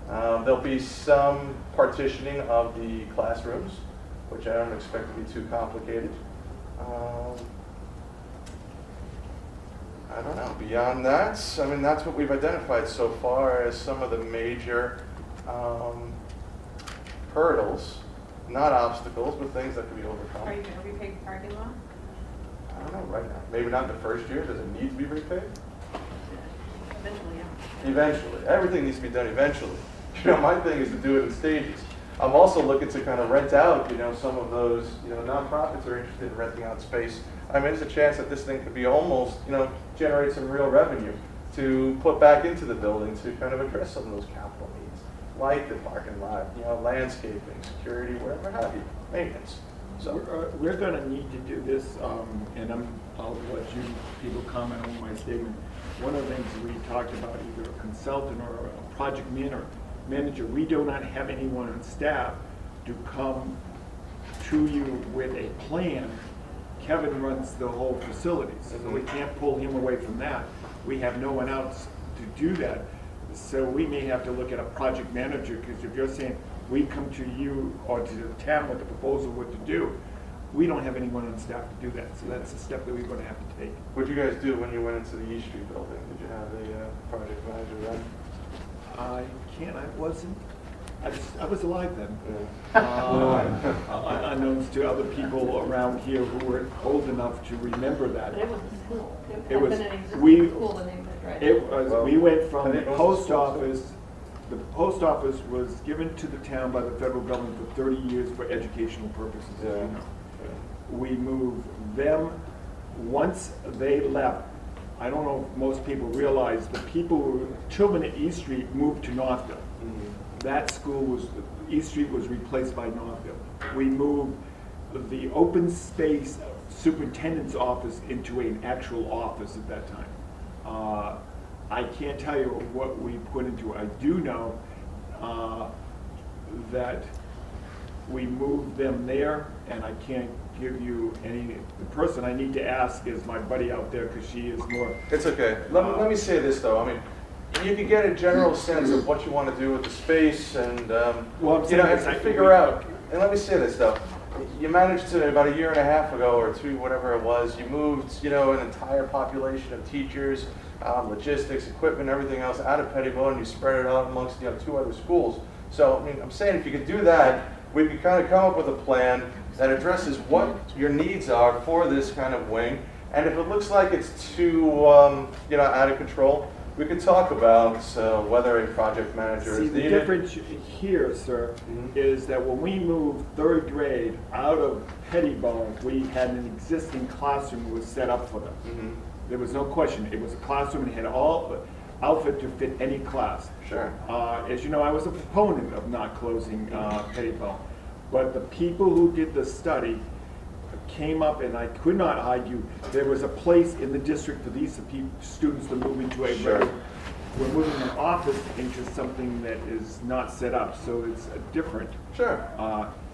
There'll be some partitioning of the classrooms, which I don't expect to be too complicated. I don't know. Beyond that, that's what we've identified so far as some of the major hurdles, not obstacles, but things that can be overcome. are you going to repave the parking lot? I don't know right now. Maybe not in the first year. Does it need to be repaved? Eventually, yeah. Eventually. Everything needs to be done eventually. My thing is to do it in stages. I'm also looking to kind of rent out, some of those, nonprofits are interested in renting out space. There's a chance that this thing could be almost, generate some real revenue to put back into the building to kind of address some of those capital needs, like the parking lot, landscaping, security, whatever have you, maintenance. So We're going to need to do this, and I'll let you people comment on my statement. One of the things we talked about, either a consultant or a project manager, we do not have anyone on staff to come to you with a plan. Kevin runs the whole facility, so we can't pull him away from that. We have no one else to do that. So we may have to look at a project manager, because if you're saying we come to you or to the town with a proposal what to do, we don't have anyone on staff to do that. So that's a step that we're going to have to take. what did you guys do when you went into the East Street building? Did you have a project manager then? I wasn't. I was alive then. Yeah. Unknowns to other people around here who were old enough to remember that. But it was a school. It was- had been an existing we- school when they moved, right? It was, we went from I the think most post schools do. office, the post office was given to the town by the federal government for 30 years for educational purposes, as you Yeah. know. We moved them, once they left, I don't know if most people realize, the children at East Street moved to Northville. That school was, East Street was replaced by Northville. We moved the open space superintendent's office into an actual office at that time. I can't tell you what we put into it. I do know that we moved them there, and I can't give you any, the person I need to ask is my buddy out there, because she is more. It's okay. Let me say this though. You can get a general sense of what you want to do with the space, and Well, I'm saying and to figure out. And let me say this though. You managed to, about a year and a half ago or two, whatever it was, you moved, an entire population of teachers, logistics, equipment, everything else out of Pettibone, and you spread it out amongst, 2 other schools. So, I'm saying if you could do that, we could kind of come up with a plan that addresses what your needs are for this kind of wing. And if it looks like it's too, out of control, we could talk about whether a project manager See, is the needed. difference here, sir, is that when we moved third grade out of Pettibone, we had an existing classroom that was set up for them. There was no question. It was a classroom and had all outfit to fit any class. Sure. As you know, I was a proponent of not closing Pettibone. But the people who did the study came up, and I could not argue, there was a place in the district for these students to move into a Sure. we're moving an office into something that is not set up, so it's different. Sure.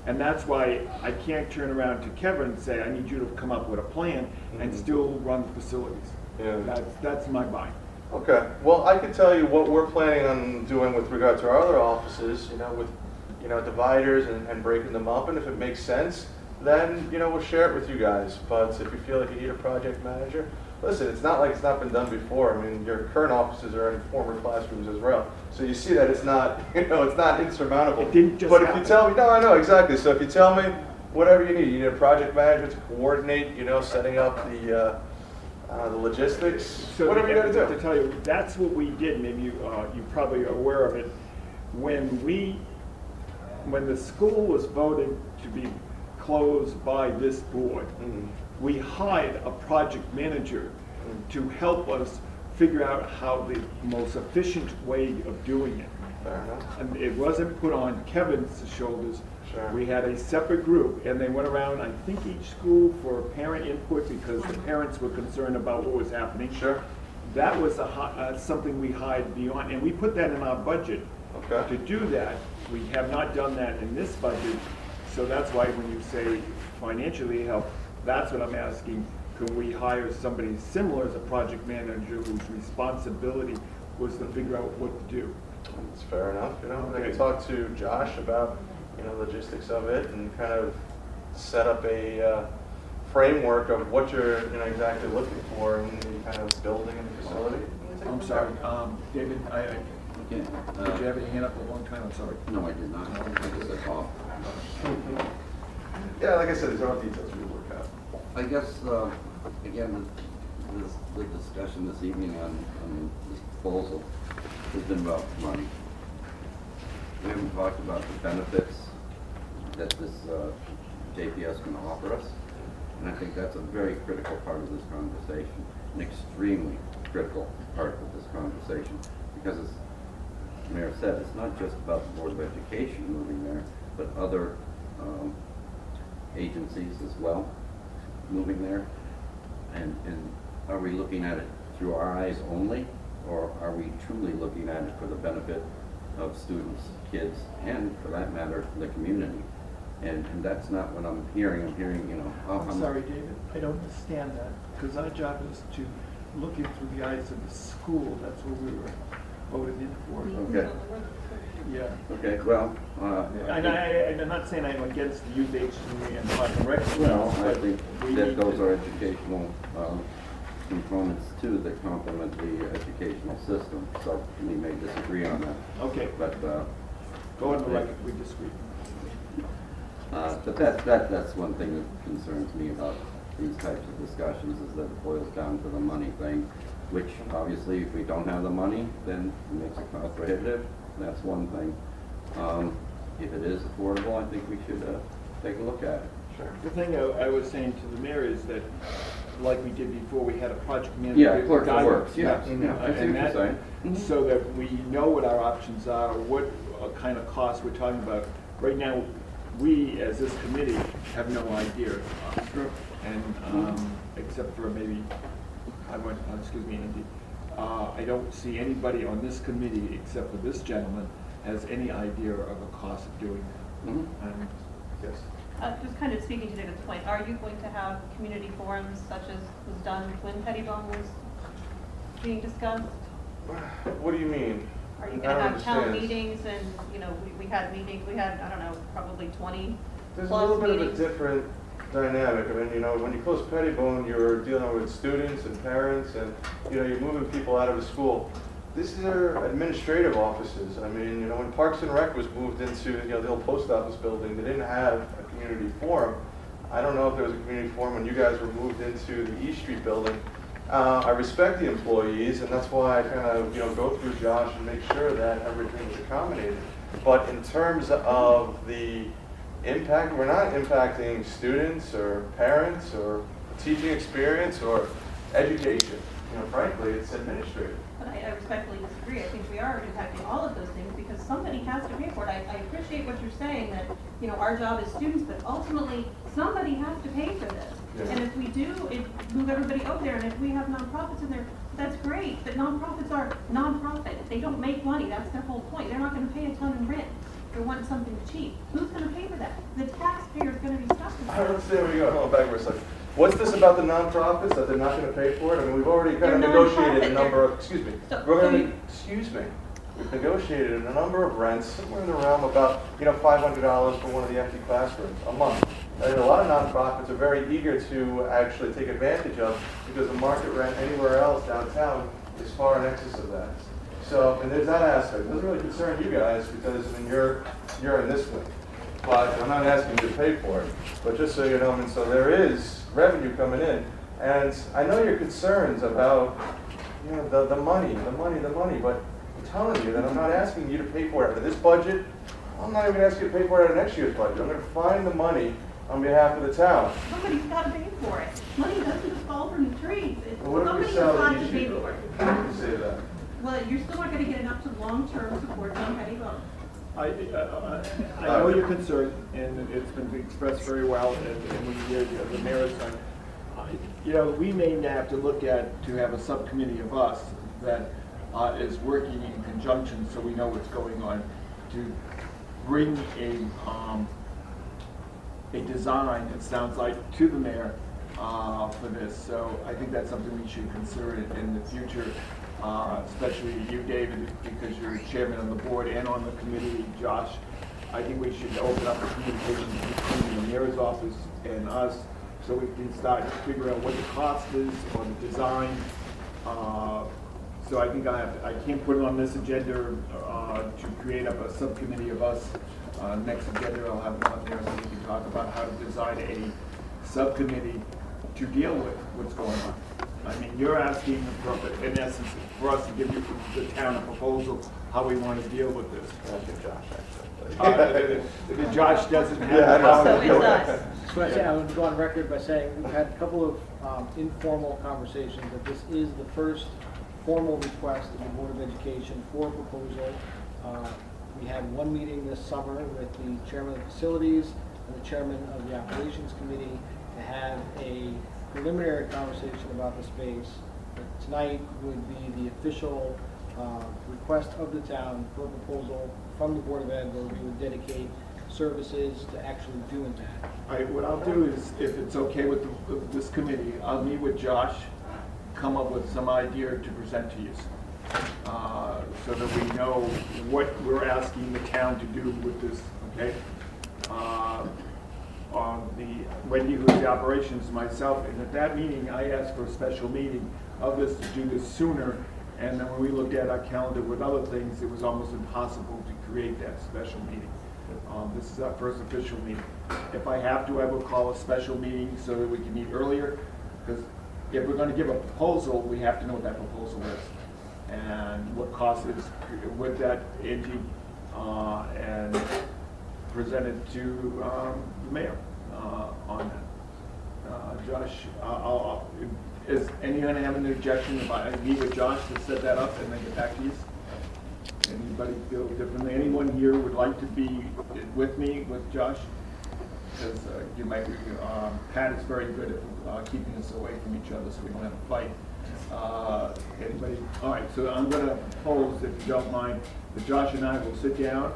And that's why I can't turn around to Kevin and say, I need you to come up with a plan and still run the facilities. Yeah. That's my bind. Okay. Well, I can tell you what we're planning on doing with regard to our other offices, with, dividers and breaking them up. And if it makes sense, then, we'll share it with you guys. But if you feel like you need a project manager, listen, it's not like it's not been done before. I mean, your current offices are in former classrooms as well. So you see that it's not, it's not insurmountable. It didn't just But if happen. you tell me, no, I know, exactly. So if you tell me whatever you need a project manager to coordinate, setting up the logistics, So whatever you got to do. To tell you, that's what we did. Maybe you probably are aware of it. When the school was voted to be closed by this board, we hired a project manager to help us figure out how the most efficient way of doing it. Fair enough. And it wasn't put on Kevin's shoulders. Sure. We had a separate group, and they went around, I think, each school for parent input because the parents were concerned about what was happening. Sure. That was something we hired beyond, and we put that in our budget. Okay. To do that, we have not done that in this budget, so that's why when you say financially help, that's what I'm asking. Could we hire somebody similar as a project manager whose responsibility was to figure out what to do? That's fair enough. I Okay. can talk to Josh about logistics of it and kind of set up a framework of what you're exactly looking for in the kind of building and facility. I'm sorry, David, Okay. did you have your hand up a long time? I'm sorry. No, I did not. I just said off. Yeah, like I said, these are all details we work out. I guess, again, the discussion this evening on this proposal has been about money. We haven't talked about the benefits that this JPS can offer us, and I think that's a very critical part of this conversation, an extremely critical part of this conversation, because as the Mayor said, it's not just about the Board of Education moving there, but other agencies as well moving there. And are we looking at it through our eyes only, or are we truly looking at it for the benefit of students, kids, and for that matter, the community? And that's not what I'm hearing. I'm hearing, I'm sorry, David, I don't understand that, because our job is to look in through the eyes of the school. That's what we were voted in for. Okay. Yeah. Okay, well, And I'm not saying I'm against the youth agency and Park and Rec. well, I but think we that need those to- are educational components too that complement the educational system. So we may disagree on that, Okay, but go on the record, we disagree. but that's one thing that concerns me about these types of discussions, is that it boils down to the money thing, which obviously if we don't have the money, then it makes it cost prohibitive. That's one thing. If it is affordable, I think we should take a look at it. Sure. The thing I was saying to the mayor is that, like we did before, we had a project manager. Yeah, clerk of guidance. works, yes. Mhm. Yeah, I see And what you're that- saying. So that we know what our options are, what kind of costs we're talking about. Right now, we, as this committee, have no idea. And, except for maybe, excuse me, Andy, I don't see anybody on this committee, except for this gentleman, has any idea of the cost of doing that. Mhm. And Yes. Just kind of speaking to David's point, are you going to have community forums such as was done when Pettibone was being discussed? What do you mean? Are you I going to don't have town understand. meetings and, we had meetings, I don't know, probably 20 There's a plus little bit of a meetings? different dynamic. I mean, when you close Pettibone, you're dealing with students and parents, and you're moving people out of the school. These are administrative offices. I mean, when Parks and Rec was moved into the old post office building, they didn't have a community forum. I don't know if there was a community forum when you guys were moved into the East Street building. I respect the employees, and that's why I kind of, go through Josh and make sure that everything is accommodated. But in terms of the impact, we're not impacting students or parents or teaching experience or education. Frankly, it's administrative. But I respectfully disagree. I think we are impacting all of those things because somebody has to pay for it. I appreciate what you're saying that, our job is students, but ultimately somebody has to pay for this. Yeah. And if we do move everybody over there, and if we have nonprofits in there, that's great. But nonprofits are nonprofit. They don't make money. That's their whole point. They're not going to pay a ton in rent. They want something cheap. Who's going to pay for that? The taxpayer is going to be stuck with I don't understand where you're going. Hold on, back for a second. What's this about the nonprofits that they're not going to pay for it? I mean, we've already kind of They're negotiated a nonprofit. number of, excuse me, So- we've negotiated a number of rents, somewhere in the realm of about, $500 for one of the empty classrooms a month. And a lot of nonprofits are very eager to actually take advantage of because the market rent anywhere else downtown is far in excess of that. So, and there's that aspect. It doesn't really concern you guys because, you're in this wing. But I'm not asking you to pay for it. But just so you know, so there is revenue coming in. And I know your concerns about, the money, but I'm telling you that I'm not asking you to pay for it out of this budget. I'm not even asking you to pay for it out of next year's budget. I'm going to find the money on behalf of the town. Somebody's got to pay for it. Money doesn't just fall from the trees. Well, what if we Somebody's sell got the to pay issue? for it. How do you say that? Well, you're still not going to get enough to long-term support somebody loan. I know your concern, and it's been expressed very well, and when you hear the mayor's side. We may have to look at, to have a subcommittee of us that is working in conjunction so we know what's going on, to bring a design, it sounds like, to the mayor for this. So I think that's something we should consider in the future. Especially you, David, because you're chairman of the board and on the committee, Josh. I think we should open up the communications between the mayor's office and us so we can start to figure out what the cost is on the design. So I think I can't put it on this agenda to create up a subcommittee of us. Next agenda, I'll have it on there so we can talk about how to design a subcommittee to deal with what's going on. I mean, you're asking, in essence, for us to give you, the town, a proposal how we want to deal with this. That's your Josh, actually. Josh doesn't have Yeah, I the know. power So to it's do it. us. So I say, I would go on record by saying we've had a couple of informal conversations, that this is the first formal request of the Board of Education for a proposal. We had one meeting this summer with the chairman of the facilities and the chairman of the operations committee to have a preliminary conversation about the space. But tonight would be the official request of the town for a proposal from the Board of Ed where we would dedicate services to actually doing that. All right, what I'll do is, if it's okay with this committee, I'll meet with Josh, come up with some idea to present to you, so that we know what we're asking the town to do with this, okay? Wendy, who's the operations, myself, and at that meeting, I asked for a special meeting of this to do this sooner, and then when we looked at our calendar with other things, it was almost impossible to create that special meeting. This is our first official meeting. If I have to, I will call a special meeting so that we can meet earlier, because if we're going to give a proposal, we have to know what that proposal is and what cost is with that entity, and present it to the mayor on that. Josh, is anyone have an objection if I meet with Josh to set that up and then get back to you? Anybody feel differently? Anyone here would like to be with me, with Josh? Because you might, Pat is very good at keeping us away from each other so we don't have a fight. Anybody? All right, so I'm going to propose, if you don't mind, that Josh and I will sit down.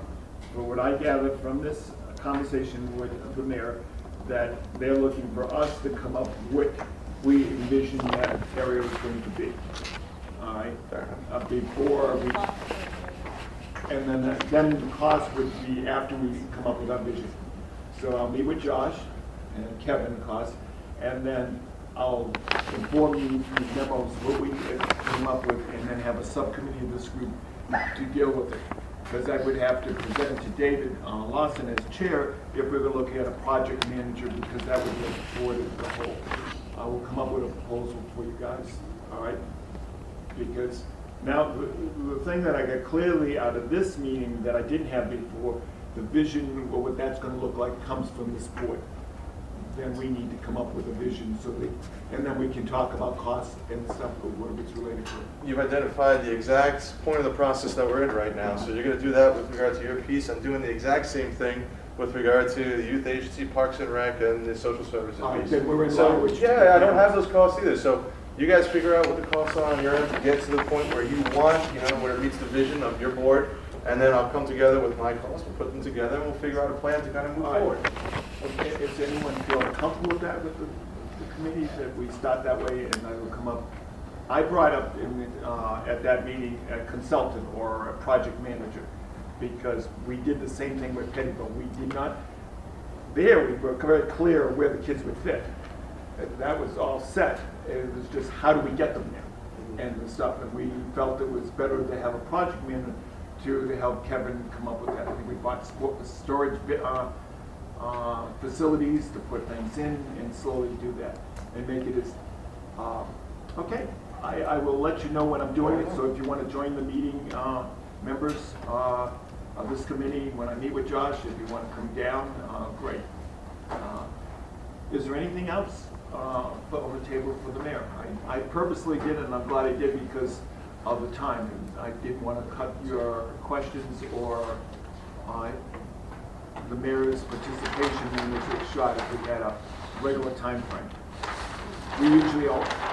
For what I gather from this conversation with the mayor, that they're looking for us to come up with what we envision that area is going to be. All right, before we. And then the cost would be after we come up with our vision. So I'll meet with Josh and Kevin, of course, and then I'll inform you through memos what we came up with, and then have a subcommittee of this group to deal with it. Because I would have to present it to David Lawson as chair if we were looking at a project manager, because that would be the board as a whole. I will come up with a proposal for you guys all right? Because now, the thing that I got clearly out of this meeting that I didn't have before, the vision, or what that's gonna look like, comes from this board. Then we need to come up with a vision so that, and then we can talk about costs and stuff, or what it's related to. You've identified the exact point of the process that we're in right now. So you're going to do that with regard to your piece. I'm doing the exact same thing with regard to the youth agency, Parks and Rec, and the social services piece. Then we're in line So with- yeah, I don't have those costs either. So you guys figure out what the costs are on your end to get to the point where you want, where it meets the vision of your board, and then I'll come together with my costs. We'll put them together, and we'll figure out a plan to kind of move forward. Okay, does anyone feel comfortable with that, with the committee, that we start that way, and I will come up? I brought up at that meeting a consultant or a project manager, because we did the same thing with Pettibone. We did not, there we were very clear where the kids would fit. That was all set. It was just how do we get them there and the stuff. And we felt it was better to have a project manager to help Kevin come up with that. I think we bought storage facilities to put things in and slowly do that and make it as, okay. I will let you know when I'm doing it, so if you want to join the meeting, members of this committee, when I meet with Josh, if you want to come down, great. Is there anything else put on the table for the mayor? I purposely did, and I'm glad I did because of the time. I didn't want to cut your questions or the mayor's participation in this shot if we had a regular time frame. We usually,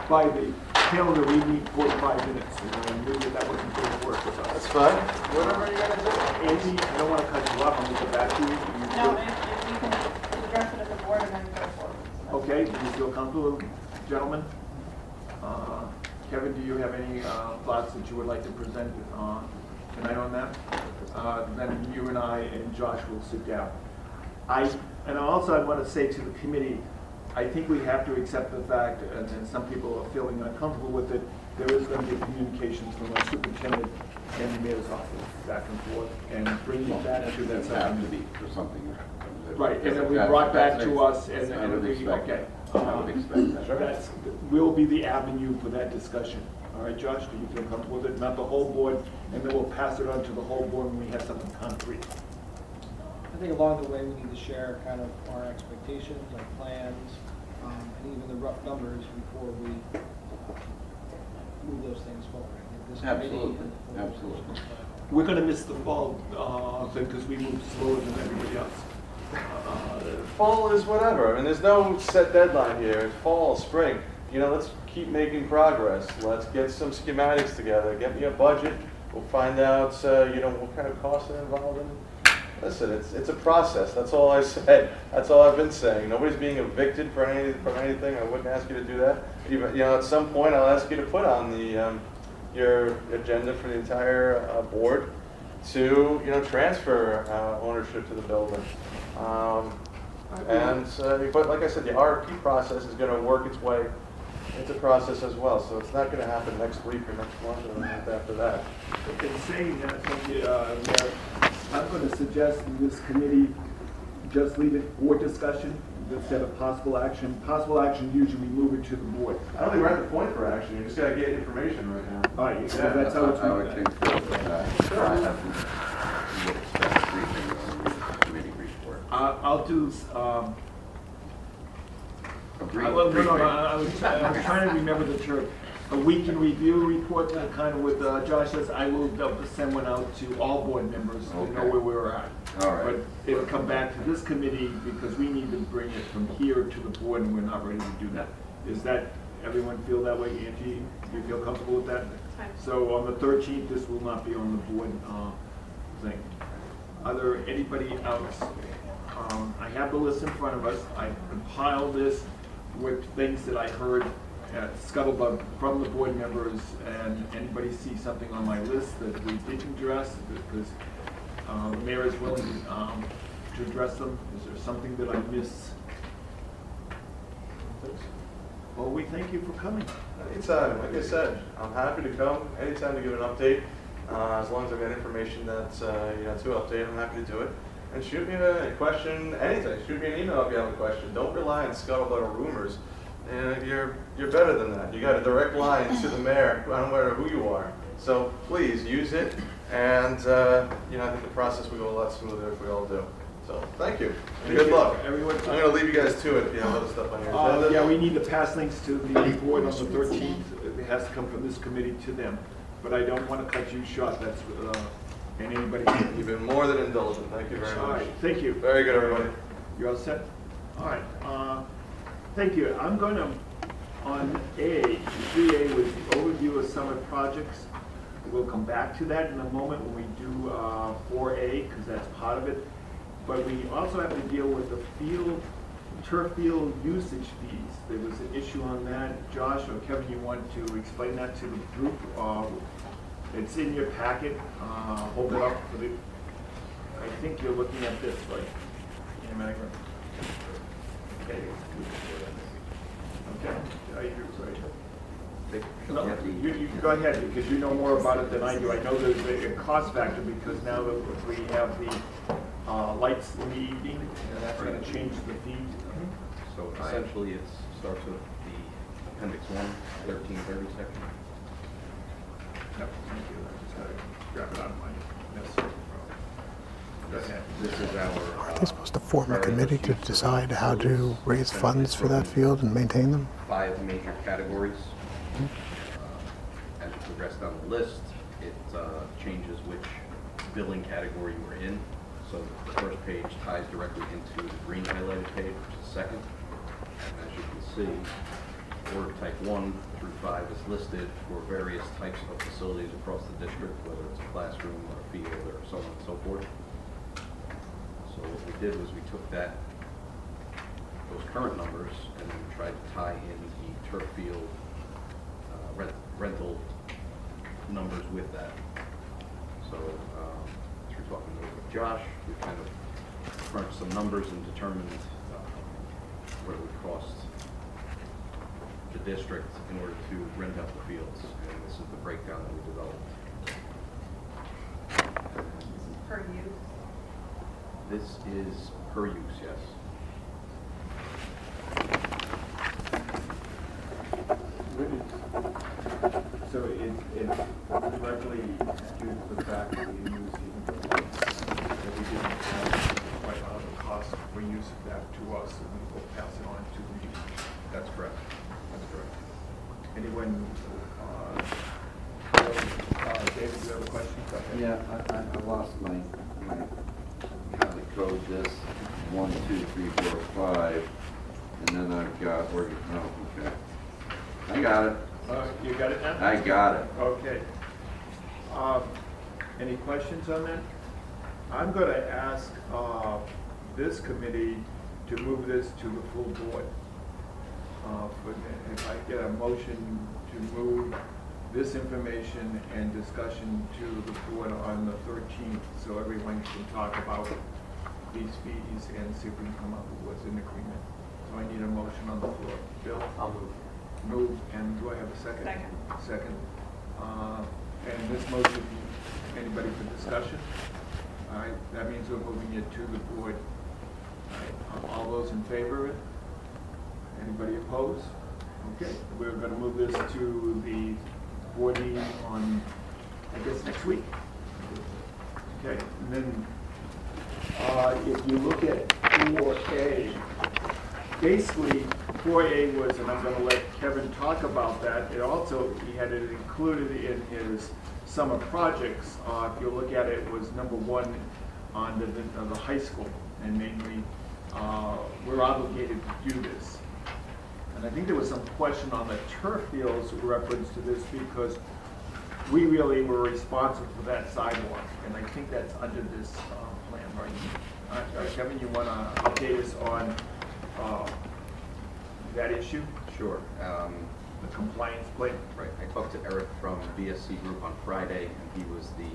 by the calendar, we need 45 minutes, and I knew that wasn't going to work with us. That's fine. Whatever you gotta do. Andy, I don't want to cut you off. I'm going to go back to you. No, if you can address it at the board and then go forward. Okay, do you feel comfortable, gentlemen? Kevin, do you have any thoughts that you would like to present tonight on that? Then you and I and Josh will sit down. And also I want to say to the committee, I think we have to accept the fact, and some people are feeling uncomfortable with it, there is going to be communications from our superintendent and the mayor's office back and forth, and bring it back to that. It have to be for something. Right, and then we brought back to us, and I would we, expect okay. that. I would expect that. That's, will be the avenue for that discussion. All right, Josh, do you feel comfortable with it? Not the whole board, and then we'll pass it on to the whole board when we have something concrete. I think along the way, we need to share kind of our expectations, our plans, and even the rough numbers before we move those things forward. I think this committee Absolutely, and the full absolutely. board- We're gonna miss the fall thing because we move slower than everybody else. Fall is whatever. I mean, there's no set deadline here. It's fall, spring. Let's keep making progress. Let's get some schematics together. Get me a budget. We'll find out, what kind of costs are involved in it. Listen, it's a process. That's all I said. That's all I've been saying. Nobody's being evicted from anything. I wouldn't ask you to do that. Even, at some point, I'll ask you to put on the your agenda for the entire board to, transfer ownership to the building. But like I said, the RFP process is going to work its way into process as well. So it's not going to happen next week or next month or the month after that. In saying that, thank you, Mayor, I'm going to suggest in this committee just leave it for discussion instead of possible action. Possible action, usually we move it to the board. I don't think we're at the point for action. You just got to get information right now. All right, so that's how it's I would moving. think that. Sure. I haven't, you would expect a briefing on the committee report. I'll do, A brief I was briefing. trying to remember the term. A week in review report, kind of with Josh says, I will send one out to all board members to know Okay. where we're at. All right. But it'll come back to this committee because we need to bring it from here to the board and we're not ready to do that. Is that, everyone feel that way? Angie, do you feel comfortable with that? Fine. So on the 13th, this will not be on the board thing. Are there anybody else? I have the list in front of us. I compiled this with things that I heard at Scuttlebutt from the board members, and anybody see something on my list that we didn't address, because the mayor is willing to address them. Is there something that I missed? Well, we thank you for coming. Anytime, like I said, I'm happy to come anytime to give an update. As long as I've got information that's to update, I'm happy to do it. And shoot me a question, anything. Shoot me an email if you have a question. Don't rely on scuttlebutt or rumors. And you're better than that. You got a direct line to the mayor, no matter who you are. So please use it, and you know, I think the process will go a lot smoother if we all do. So thank you, and good luck. Everyone, I'm going to leave you guys to it if you have other stuff on your agenda. yeah, we need to pass links to the board on the 13th. It has to come from this committee to them. But I don't want to cut you short. That's and anybody. You've been more than indulgent. Thank you very much. All right, thank you. Very good, everybody. You all set? All right. Thank you. I'm going to, on 3A was the overview of summer projects. We'll come back to that in a moment when we do 4A, because that's part of it. But we also have to deal with the turf field usage fees. There was an issue on that. Josh or Kevin, you want to explain that to the group? It's in your packet. Hold it up for the. I think you're looking at this, right? In America. Okay. Okay. No, you go ahead, because you know more about it than I do. I know there's a cost factor, because now that we have the lights in the evening, and that's going to change the fee. So essentially, it starts with the Appendix 1, 1330 section. No, thank you. I just got to grab it out of my mess. Go ahead. This is our. Are they supposed to form a committee to decide how to raise funds for that field and maintain them? 5 major categories. As you progress down the list, it changes which billing category you are in. So the first page ties directly into the green highlighted page, which is second. And as you can see, org type 1 through 5 is listed for various types of facilities across the district, whether it's a classroom or a field or so on and so forth. So what we did was we took those current numbers and then we tried to tie in the turf field rental numbers with that. So through talking with Josh, we kind of crunched some numbers and determined what it would cost the district in order to rent out the fields. And this is the breakdown that we developed. This is per use. This is per use, yes. So it directly due to the fact that we use the that we didn't have quite a lot of the cost for use of that to us, and we'll pass it on to the users. That's correct. That's correct. Anyone, David, do you have a question? Yeah, I lost my how to code this 1, 2, 3, 4, 5, and then I've got no, okay. I got it. You got it now? I got it. Okay. Any questions on that? I'm going to ask this committee to move this to the full board. If I get a motion to move this information and discussion to the board on the 13th, so everyone can talk about these fees and see if we can come up with what's in agreement. So I need a motion on the floor. Bill? I'll move. Move, and do I have a second? Second. Second. And this motion, anybody for discussion? All right, that means we're moving it to the board. All right, all those in favor of it? Anybody opposed? Okay, we're going to move this to the board meeting on, I guess, next week. Okay, and then if you look at 4A, basically 4A was, and I'm going to let Kevin talk about that, it also, he had it included in his summer projects. If you look at it, it was #1 on the high school, and namely, we're obligated to do this. And I think there was some question on the turf fields with reference to this, because we really were responsible for that sidewalk, and I think that's under this plan, right? Kevin, you want to update us on that issue? Sure. The compliance plan? Right. I talked to Eric from BSC Group on Friday, and he was the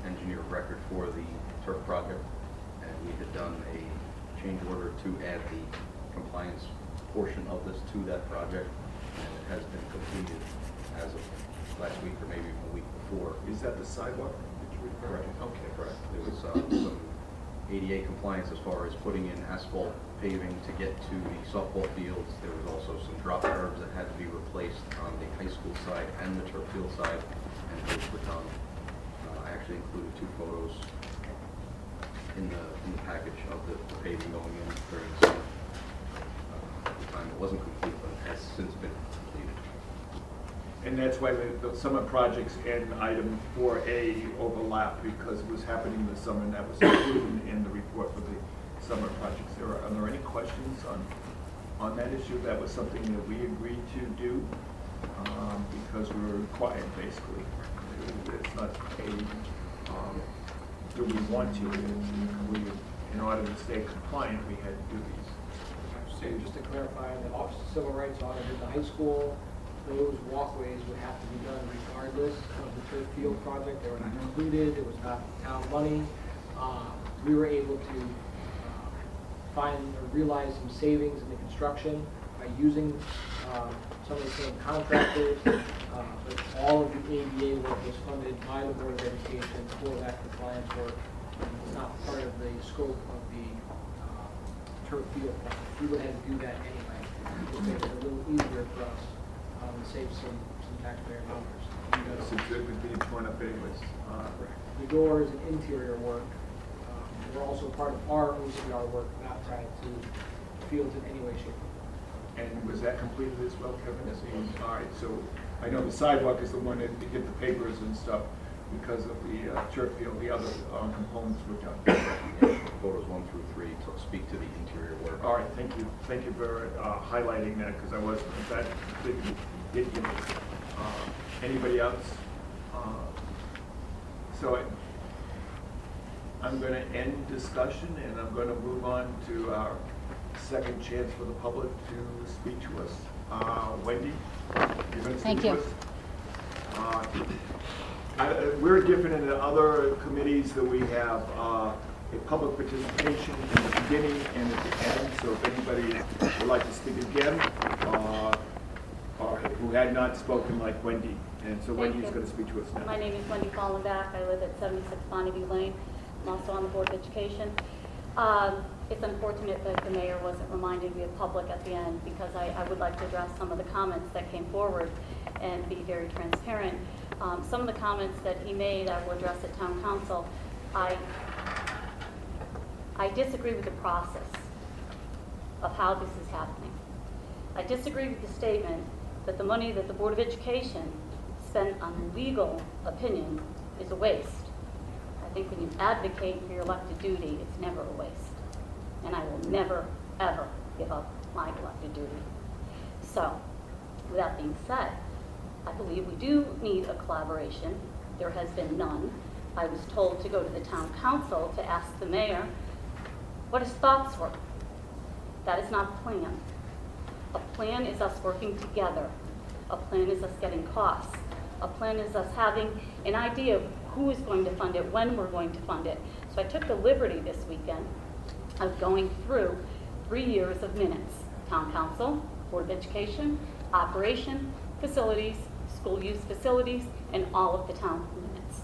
engineer of record for the turf project, and we had done a change order to add the compliance portion of this to that project, and it has been completed as of last week or maybe a week before. Is that the sidewalk that you referred to? Okay, correct. There was some ADA compliance as far as putting in asphalt paving to get to the softball fields. There was also some drop curbs that had to be replaced on the high school side and the turf field side, and those were done. I actually included 2 photos in the package of the paving going in during the summer. At the time it wasn't complete, but it has since been completed. And that's why the summer projects and item 4A overlap, because it was happening in the summer, and that was included in the report for the summer projects. Are there any questions on that issue? That was something that we agreed to do because we were required, basically. It's not a do we want to. In order to stay compliant, we had to do these. So just to clarify, the Office of Civil Rights audited the high school. Those walkways would have to be done regardless of the turf field project. They were not included. It was not town money. We were able to find or realize some savings in the construction by using some of the same contractors. But all of the ADA work was funded by the Board of Education for that compliance work. It's not part of the scope of the turf field project. We would have to do that anyway. It would make it a little easier for us. Save some taxpayer dollars. Since it would be torn up anyways. The doors and interior work were also part of our OCR work, not tied to fields in any way, shape, or form. And was that completed as well, Kevin? All right, so I know the sidewalk is the one that hit the papers and stuff because of the turf field. The other components were done. Photos 1 through 3 to speak to the interior work. All right, thank you. Thank you for highlighting that, because I wasn't, that did give me. Anybody else? So I'm going to end discussion, and I'm going to move on to our second chance for the public to speak to us. Wendy, you're going to speak to us? We're different in the other committees that we have a public participation in the beginning and at the end. So if anybody would like to speak again, or who had not spoken, like Wendy. And so Wendy's going to speak to us now. My name is Wendy Fallenbach. I live at 76 Bonneview Lane. I'm also on the Board of Education. It's unfortunate that the mayor wasn't reminding me of public at the end, because I would like to address some of the comments that came forward and be very transparent. Some of the comments that he made I will address at town council. I disagree with the process of how this is happening. I disagree with the statement that the money that the Board of Education spent on legal opinion is a waste. I think when you advocate for your elected duty, it's never a waste. And I will never, ever give up my elected duty. So, with that being said, I believe we do need a collaboration. There has been none. I was told to go to the town council to ask the mayor what his thoughts were. That is not a plan. A plan is us working together. A plan is us getting costs. A plan is us having an idea of who is going to fund it, when we're going to fund it. So I took the liberty this weekend of going through 3 years of minutes. Town council, Board of Education, operation, facilities, school use facilities, and all of the town minutes.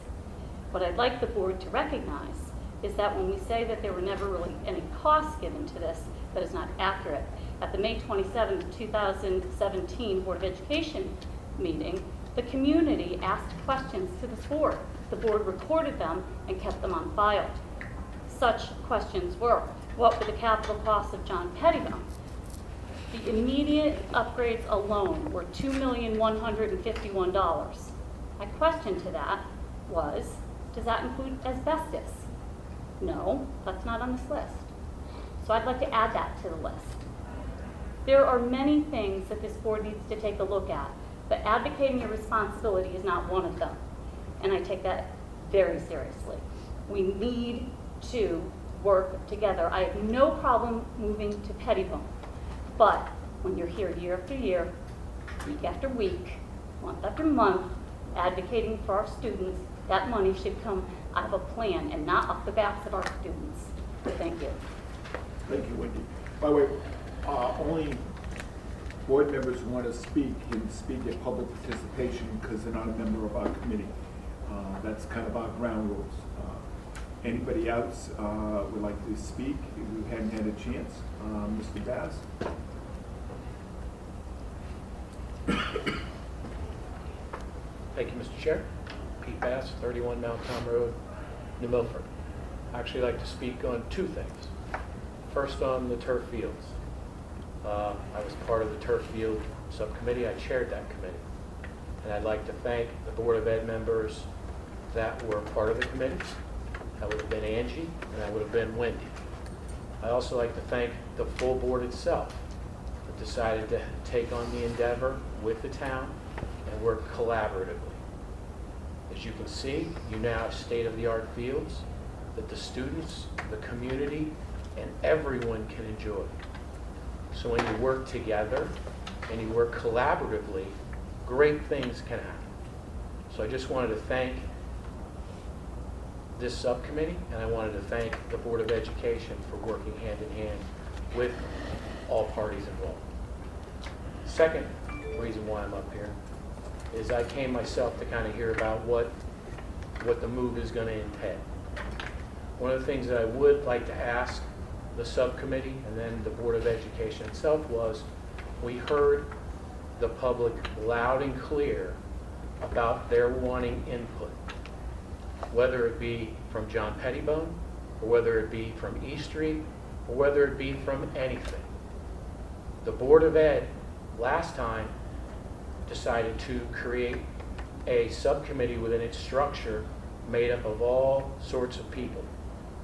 What I'd like the board to recognize is that when we say that there were never really any costs given to this, that is not accurate. At the May 27, 2017 Board of Education meeting, the community asked questions to this board. The board recorded them and kept them on file. Such questions were, what were the capital costs of John Pettibone? The immediate upgrades alone were $2,151,000. My question to that was, does that include asbestos? No, that's not on this list. So I'd like to add that to the list. There are many things that this board needs to take a look at, but advocating your responsibility is not one of them. And I take that very seriously. We need to work together. I have no problem moving to Pettibone, but when you're here year after year, week after week, month after month, advocating for our students, that money should come out of a plan and not off the backs of our students. So thank you. Thank you, Wendy. By the way, only board members who want to speak can speak at public participation because they're not a member of our committee. That's kind of our ground rules. Anybody else would like to speak who hadn't had a chance? Mr. Bass? Thank you, Mr. Chair. Pete Bass, 31 Mount Tom Road, New Milford. I'd actually like to speak on two things. First, on the turf fields. I was part of the turf field subcommittee. I chaired that committee. And I'd like to thank the Board of Ed members that were part of the committee. That would have been Angie, and that would have been Wendy. I'd also like to thank the full board itself that decided to take on the endeavor with the town and work collaboratively. As you can see, you now have state-of-the-art fields that the students, the community, and everyone can enjoy. So when you work together and you work collaboratively, great things can happen. So I just wanted to thank this subcommittee, and I wanted to thank the Board of Education for working hand in hand with all parties involved. Second reason why I'm up here is I came myself to kind of hear about what the move is going to entail. One of the things that I would like to ask the subcommittee and then the Board of Education itself was, we heard the public loud and clear about their wanting input, whether it be from John Pettibone, or whether it be from East Street, or whether it be from anything. The Board of Ed last time decided to create a subcommittee within its structure made up of all sorts of people.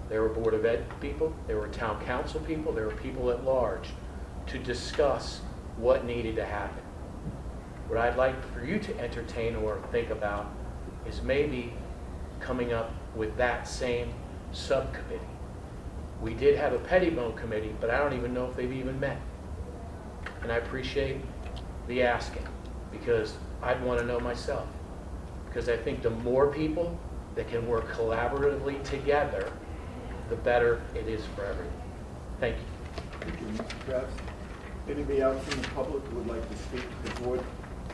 There were Board of Ed people, there were town council people, there were people at large to discuss what needed to happen. What I'd like for you to entertain or think about is maybe coming up with that same subcommittee. We did have a Pettibone committee, but I don't even know if they've even met. And I appreciate the asking, because I'd want to know myself. Because I think the more people that can work collaboratively together, the better it is for everyone. Thank you. Thank you, Mr. Krabs. Anybody else in the public who would like to speak to the board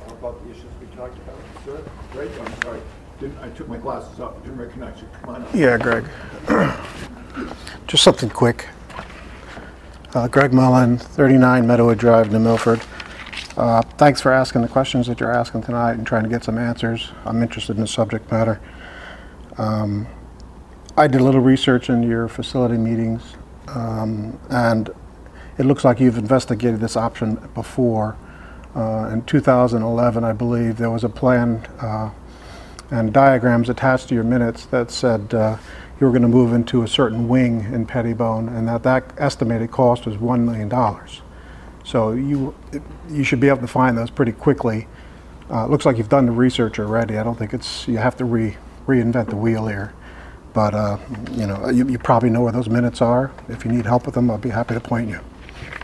about the issues we talked about? Sir? Greg, I'm sorry. I took my glasses off. I didn't recognize you. Come on up. Yeah, Greg. Just something quick. Greg Mullen, 39 Meadowood Drive, New Milford. Thanks for asking the questions that you're asking tonight and trying to get some answers. I'm interested in the subject matter. I did a little research into your facility meetings, and it looks like you've investigated this option before. In 2011, I believe, there was a plan and diagrams attached to your minutes that said you were going to move into a certain wing in Pettibone, and that estimated cost was $1 million. So you should be able to find those pretty quickly. Looks like you've done the research already. I don't think you have to reinvent the wheel here. But you probably know where those minutes are. If you need help with them, I'll be happy to point you.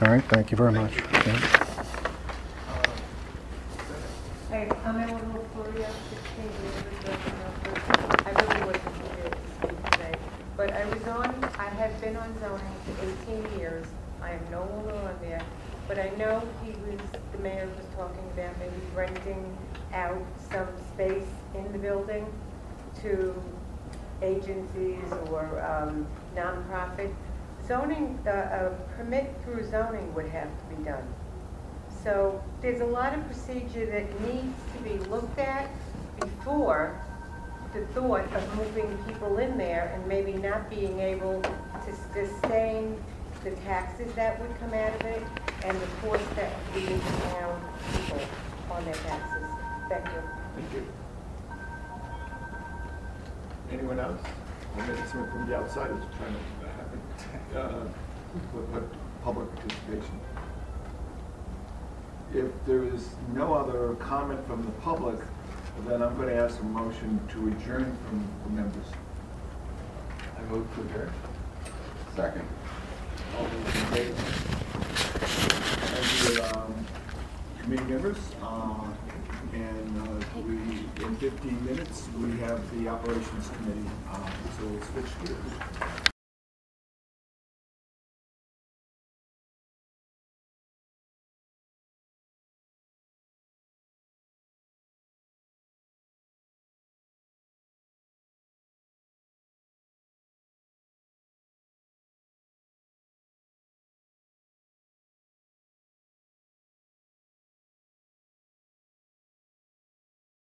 All right, thank you very much. Yeah. Hey, I'm Ellen Floria, 16 years ago. I really wasn't here to speak today, but I have been on zoning for 18 years. I am no longer on there, but I know the mayor was talking about maybe renting out some space in the building to agencies or nonprofit. Zoning, a permit through zoning would have to be done. So there's a lot of procedure that needs to be looked at before the thought of moving people in there and maybe not being able to sustain the taxes that would come out of it and the cost that would be in the town people on their taxes. Thank you. Thank you. Anyone else? I maybe someone from the outside is trying to have public participation. If there is no other comment from the public, then I'm going to ask a motion to adjourn from the members. I move to adjourn. Second. All those in favor? And the committee members, in 15 minutes, we have the operations committee, so we'll switch gears.